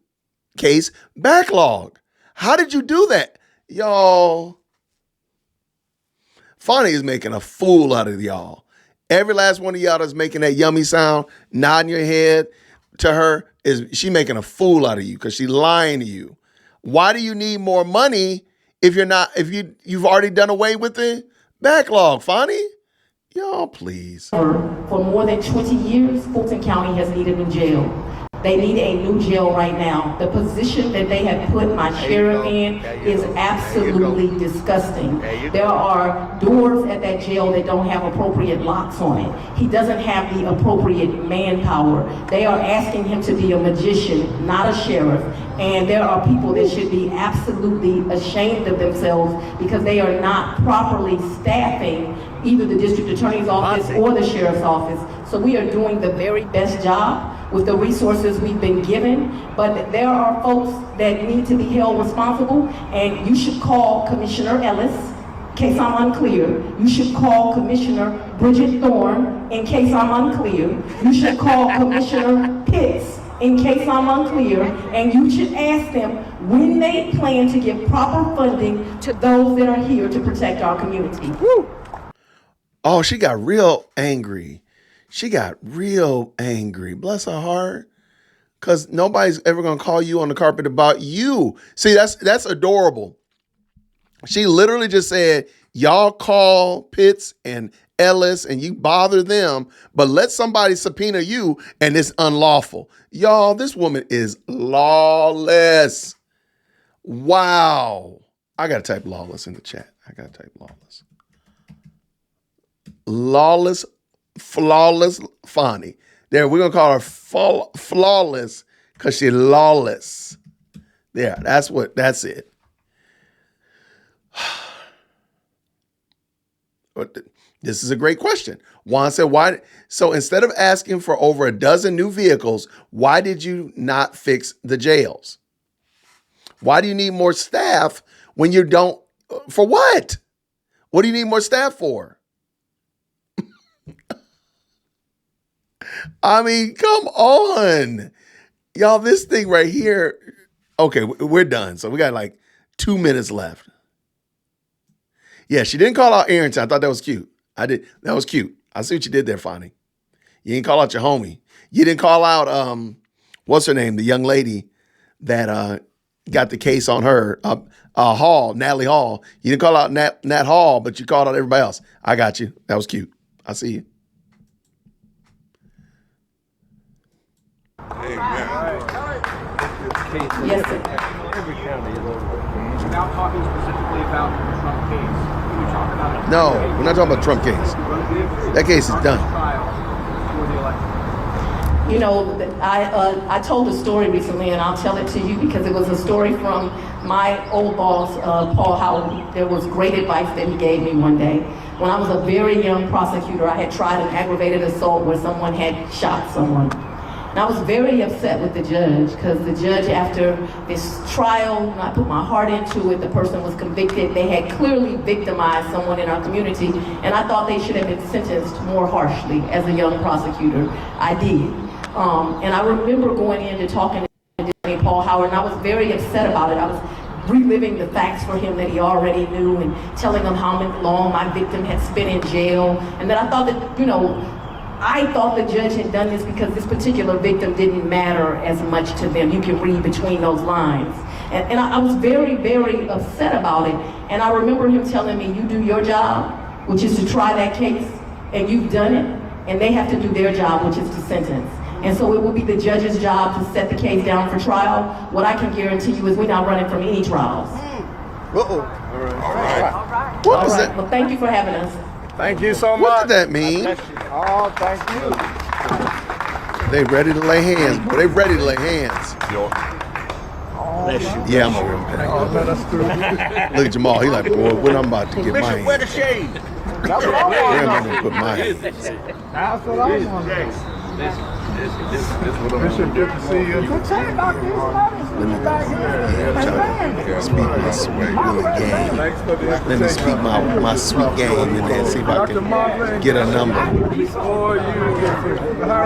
case backlog? How did you do that? Y'all, Fani is making a fool out of y'all. Every last one of y'all that's making that yummy sound, nodding your head to her, is she making a fool out of you because she's lying to you. Why do you need more money if you've already done away with the backlog, Fani? Y'all, please. For more than 20 years, Fulton County has needed a jail. They need a new jail right now. The position that they have put my sheriff in is absolutely disgusting. There are doors at that jail that don't have appropriate locks on it. He doesn't have the appropriate manpower. They are asking him to be a magician, not a sheriff. And there are people that should be absolutely ashamed of themselves because they are not properly staffing either the district attorney's office or the sheriff's office. So we are doing the very best job with the resources we've been given, but there are folks that need to be held responsible, and you should call Commissioner Ellis, in case I'm unclear. You should call Commissioner Bridget Thorne, in case I'm unclear. You should call Commissioner Pitts, in case I'm unclear, and you should ask them when they plan to give proper funding to those that are here to protect our community. Woo. Oh, she got real angry. She got real angry. Bless her heart. Because nobody's ever going to call you on the carpet about you. See, that's adorable. She literally just said, y'all call Pitts and Ellis and you bother them, but let somebody subpoena you and it's unlawful. Y'all, this woman is lawless. Wow. I got to type lawless in the chat. I got to type lawless. Lawless, flawless Fani. There, we're going to call her flawless because she's lawless. There, that's it. This is a great question. Juan said, why? So instead of asking for over a dozen new vehicles, why did you not fix the jails? Why do you need more staff when you don't? For what? What do you need more staff for? I mean, come on. Y'all, this thing right here. Okay, we're done. So we got like 2 minutes left. Yeah, she didn't call out Arrington. I thought that was cute. I did. That was cute. I see what you did there, Fani. You didn't call out your homie. You didn't call out, what's her name? The young lady that got the case on her, Hall, Natalie Hall. You didn't call out Nat Hall, but you called out everybody else. I got you. That was cute. I see you. Yes, sir. Every county is over. Without talking specifically about the Trump case, can we talk about it? No, we're not talking about Trump case. That case is done. For the election. You know, I told a story recently, and I'll tell it to you because it was a story from my old boss, Paul Howard. There was great advice that he gave me one day. When I was a very young prosecutor, I had tried an aggravated assault where someone had shot someone. And I was very upset with the judge because the judge, after this trial, I put my heart into it, the person was convicted. They had clearly victimized someone in our community, and I thought they should have been sentenced more harshly as a young prosecutor. I did. And I remember going in to talking to Paul Howard, and I was very upset about it. I was reliving the facts for him that he already knew and telling him how long my victim had spent in jail. And then I thought that, I thought the judge had done this because this particular victim didn't matter as much to them. You can read between those lines. And I was very, very upset about it. And I remember him telling me, you do your job, which is to try that case, and you've done it, and they have to do their job, which is to sentence. And so it will be the judge's job to set the case down for trial. What I can guarantee you is we're not running from any trials. Uh-oh. All right. What was that? Well, thank you for having us. Thank you so much. What did that mean? Oh, thank you. They ready to lay hands. Boy, they ready to lay hands. Yeah, I'm over him. Oh, no, that's true. Look at Jamal. He like, boy, when I'm about to get my Bishop, wear the hands. shade. That's what I Where am I want. going to put my hands? That's what I want. Bishop, good to see you. Speak my sweet little game. Thanks for the Let me speak my sweet game in there and see if I can get a number. How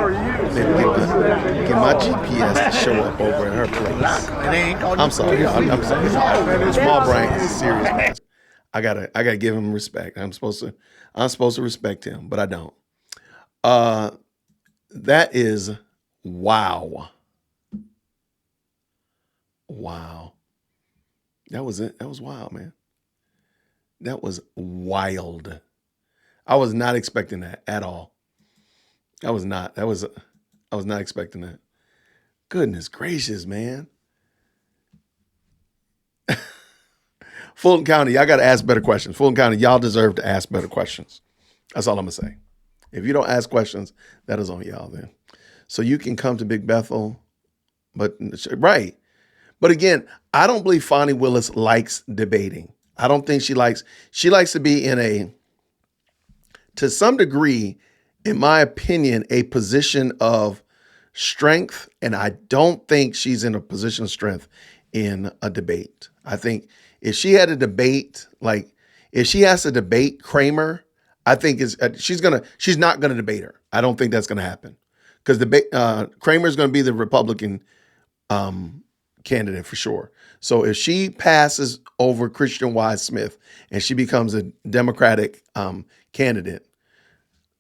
are you? Maybe get my GPS to show up over at her place. I'm sorry. I'm sorry. Small brain is serious, man. I gotta give him respect. I'm supposed to respect him, but I don't. That is wow. Wow. That was it. That was wild, man. That was wild. I was not expecting that at all. I was not expecting that. Goodness gracious, man. Fulton County, y'all got to ask better questions. Fulton County, y'all deserve to ask better questions. That's all I'm going to say. If you don't ask questions, that is on y'all then. So you can come to Big Bethel, but right. But again, I don't believe Fani Willis likes debating. I don't think she likes to be in to some degree, in my opinion, a position of strength. And I don't think she's in a position of strength in a debate. I think if she had a debate, like if she has to debate Kramer, I think she's not gonna debate her. I don't think that's gonna happen because Kramer is gonna be the Republican candidate for sure. So if she passes over Christian Wise Smith and she becomes a Democratic candidate,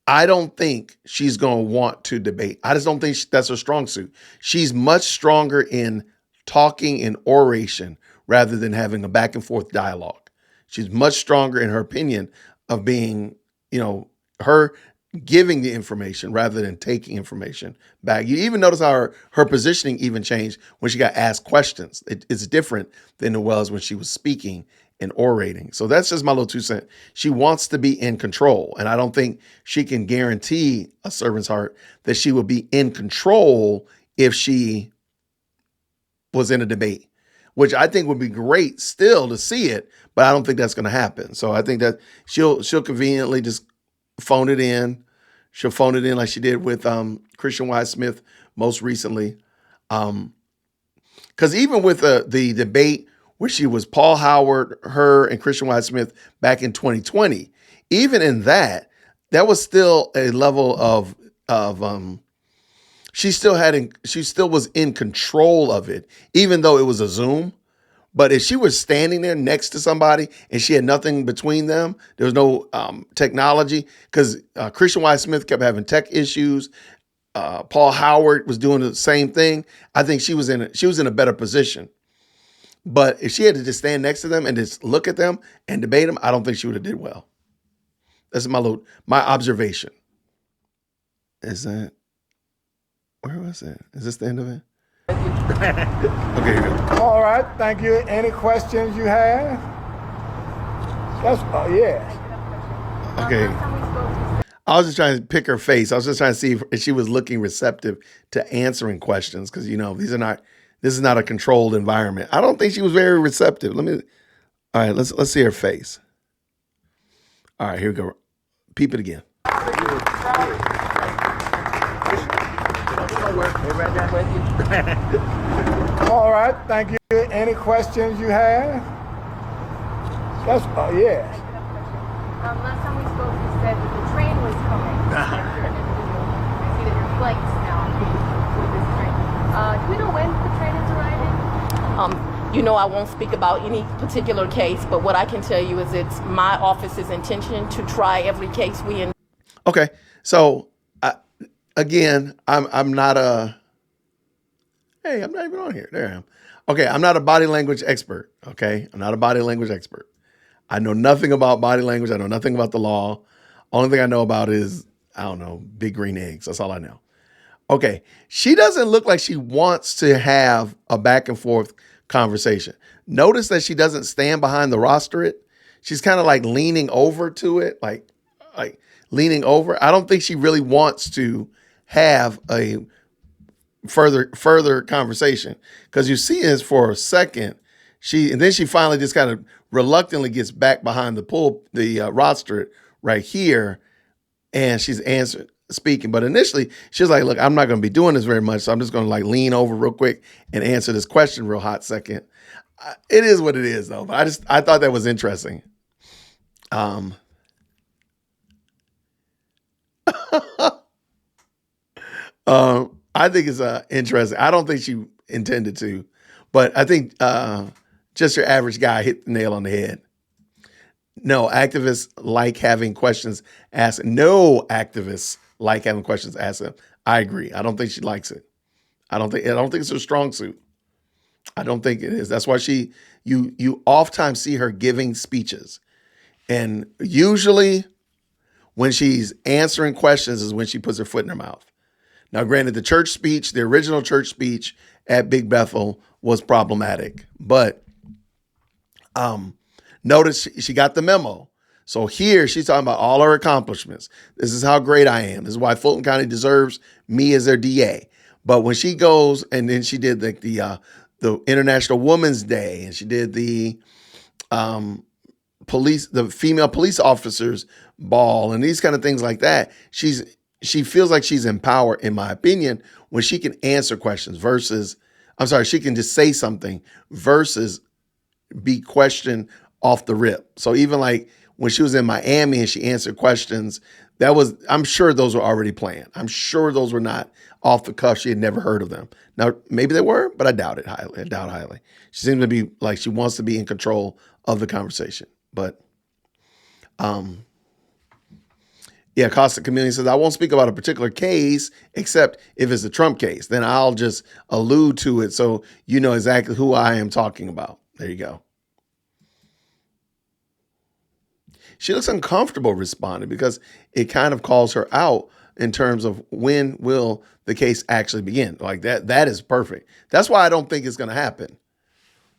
I don't think she's going to want to debate. I just don't think that's her strong suit. She's much stronger in talking and oration rather than having a back and forth dialogue. She's much stronger in her opinion of being, her giving the information rather than taking information back. You even notice how her positioning even changed when she got asked questions. It's different than it was when she was speaking and orating. So that's just my little 2 cents. She wants to be in control. And I don't think she can guarantee a servant's heart that she will be in control if she was in a debate, which I think would be great still to see it, but I don't think that's going to happen. So I think that she'll conveniently just phone it in. She'll phone it in like she did with Christian Wise Smith most recently. Because even with the debate where she was Paul Howard, her, and Christian Wise Smith back in 2020, even in that was still a level of she still was in control of it, even though it was a Zoom. But if she was standing there next to somebody and she had nothing between them, there was no technology, because Christian Wise Smith kept having tech issues. Paul Howard was doing the same thing. I think she was in a better position. But if she had to just stand next to them and just look at them and debate them, I don't think she would have did well. That's my observation. Where was it? Is this the end of it? Okay, here we go. All right, thank you. Any questions you have? Yes. Okay. I was just trying to pick her face. I was just trying to see if she was looking receptive to answering questions, because this is not a controlled environment. I don't think she was very receptive. All right, let's see her face. All right, here we go. Peep it again. All right, thank you. Any questions you have? Yes. Last time we spoke, you said that the train was coming. I see that you're flakes now with this train. Do we know when the train is arriving? I won't speak about any particular case, but what I can tell you is it's my office's intention to try every case we in. Okay, so again, I'm not Hey, I'm not even on here. There I am. Okay, I'm not a body language expert. Okay, I'm not a body language expert. I know nothing about body language. I know nothing about the law. Only thing I know about is, I don't know, big green eggs. That's all I know. Okay, she doesn't look like she wants to have a back and forth conversation. Notice that she doesn't stand behind the rosterate. She's kind of like leaning over to it, like leaning over. I don't think she really wants to have a further conversation, because you see this for a second. And then she finally just kind of reluctantly gets back behind the rosterate right here, and she's speaking. But initially, she was like, look, I'm not going to be doing this very much, so I'm just going to lean over real quick and answer this question real hot second. It is what it is, though. But I thought that was interesting. I think it's interesting. I don't think she intended to, but I think just your average guy hit the nail on the head. No, activists like having questions asked. No activists like having questions asked them. I agree. I don't think she likes it. I don't think it's her strong suit. I don't think it is. That's why you oftentimes see her giving speeches. And usually when she's answering questions is when she puts her foot in her mouth. Now, granted, the church speech, the original church speech at Big Bethel was problematic, but notice she got the memo. So here she's talking about all her accomplishments. This is how great I am. This is why Fulton County deserves me as their DA. But when she goes, and then she did the International Women's Day, and she did the female police officers ball, and these kind of things like that. She feels like she's empowered, in my opinion, when she can answer questions she can just say something versus be questioned off the rip. So even like when she was in Miami and she answered questions, I'm sure those were already planned. I'm sure those were not off the cuff. She had never heard of them. Now, maybe they were, but I doubt it highly. I doubt highly. She seems to be like she wants to be in control of the conversation. But, Costa Community says, I won't speak about a particular case except if it's a Trump case. Then I'll just allude to it so you know exactly who I am talking about. There you go. She looks uncomfortable responding because it kind of calls her out in terms of when will the case actually begin. Like that is perfect. That's why I don't think it's going to happen.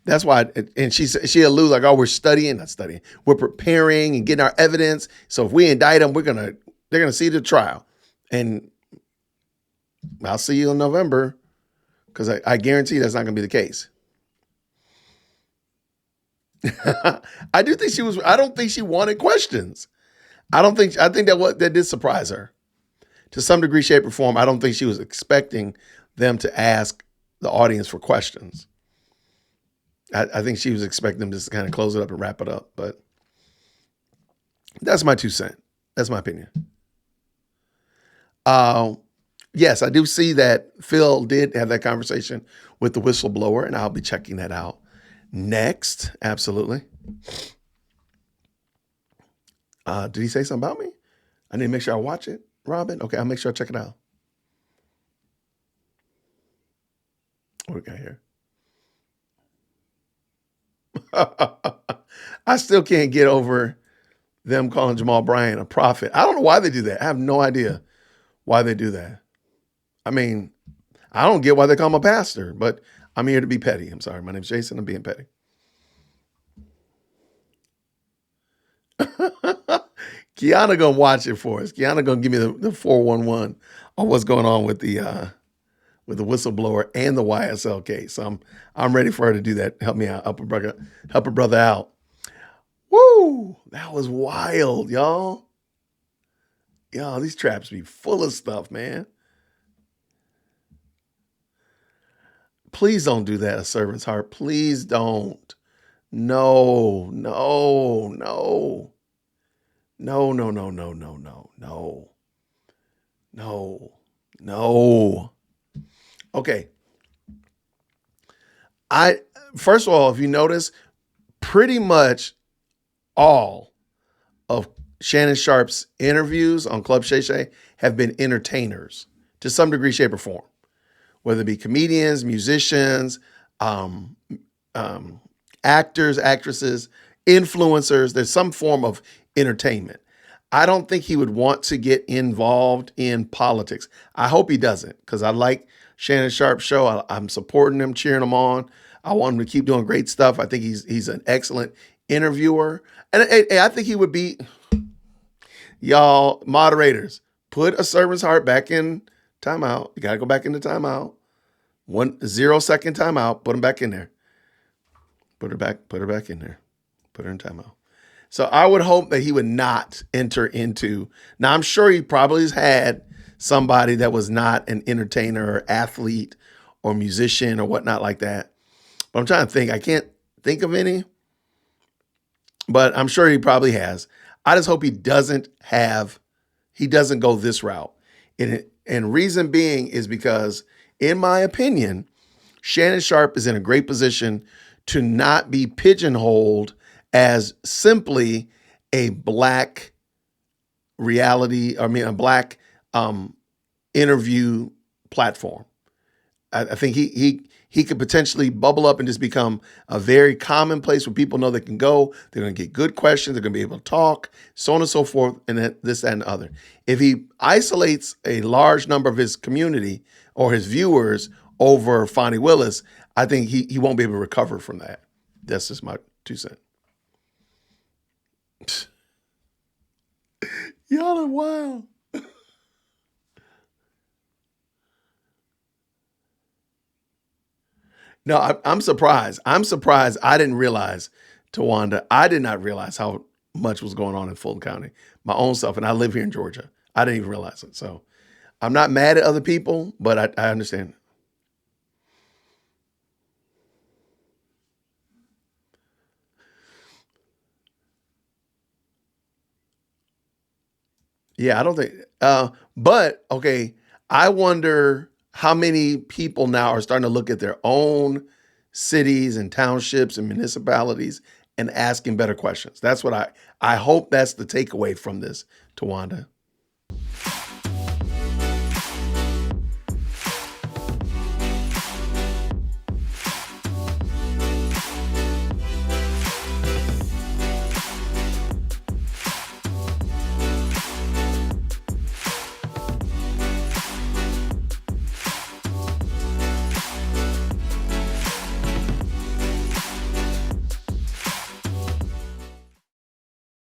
That's why, and she alludes like, oh, we're preparing and getting our evidence. So if we indict them, they're gonna see the trial, and I'll see you in November, because I guarantee that's not gonna be the case. I don't think she wanted questions. I think that did surprise her to some degree, shape, or form. I don't think she was expecting them to ask the audience for questions. I think she was expecting them to kind of close it up and wrap it up, but that's my 2 cents. That's my opinion. Yes, I do see that Phil did have that conversation with the whistleblower, and I'll be checking that out next. Absolutely. Did he say something about me? I need to make sure I watch it, Robin. Okay, I'll make sure I check it out. What we got here? I still can't get over them calling Jamal Bryant a prophet. I don't know why they do that. I have no idea why they do that. I mean, I don't get why they call him a pastor, but I'm here to be petty. I'm sorry. My name's Jason. I'm being petty. Kiana gonna watch it for us. Kiana gonna give me the 411 on what's going on with the whistleblower and the YSL case. So I'm ready for her to do that. Help me out. Help her brother out. Woo! That was wild, y'all. Y'all, these traps be full of stuff, man. Please don't do that, A Servant's Heart. Please don't. No. Okay. First of all, if you notice, pretty much all of Shannon Sharp's interviews on Club Shay Shay have been entertainers to some degree, shape, or form, whether it be comedians, musicians, actors, actresses, influencers. There's some form of entertainment. I don't think he would want to get involved in politics. I hope he doesn't, because I like Shannon Sharp's show. I'm supporting him, cheering him on. I want him to keep doing great stuff. I think he's an excellent interviewer. And I think he would be, y'all moderators, put A Servant's Heart back in timeout. You got to go back into timeout. 0 second timeout. Put him back in there. Put her back in there. Put her in timeout. So I would hope that he would not enter into, now I'm sure he probably has had somebody that was not an entertainer or athlete or musician or whatnot like that. But I'm trying to think. I can't think of any, but I'm sure he probably has. I just hope he doesn't go this route. And reason being is because, in my opinion, Shannon Sharp is in a great position to not be pigeonholed as simply a black a black interview platform. I think he he could potentially bubble up and just become a very common place where people know they can go. They're going to get good questions. They're going to be able to talk, so on and so forth, and this, that, and the other. If he isolates a large number of his community or his viewers over Fani Willis, I think he won't be able to recover from that. That's just my 2 cents. Y'all are wild. No, I'm surprised. I'm surprised. I didn't realize, Tawanda, I did not realize how much was going on in Fulton County, my own self, and I live here in Georgia. I didn't even realize it. So I'm not mad at other people, but I understand. Yeah, I don't think, but okay, I wonder how many people now are starting to look at their own cities and townships and municipalities and asking better questions. That's what I hope that's the takeaway from this, Tawanda.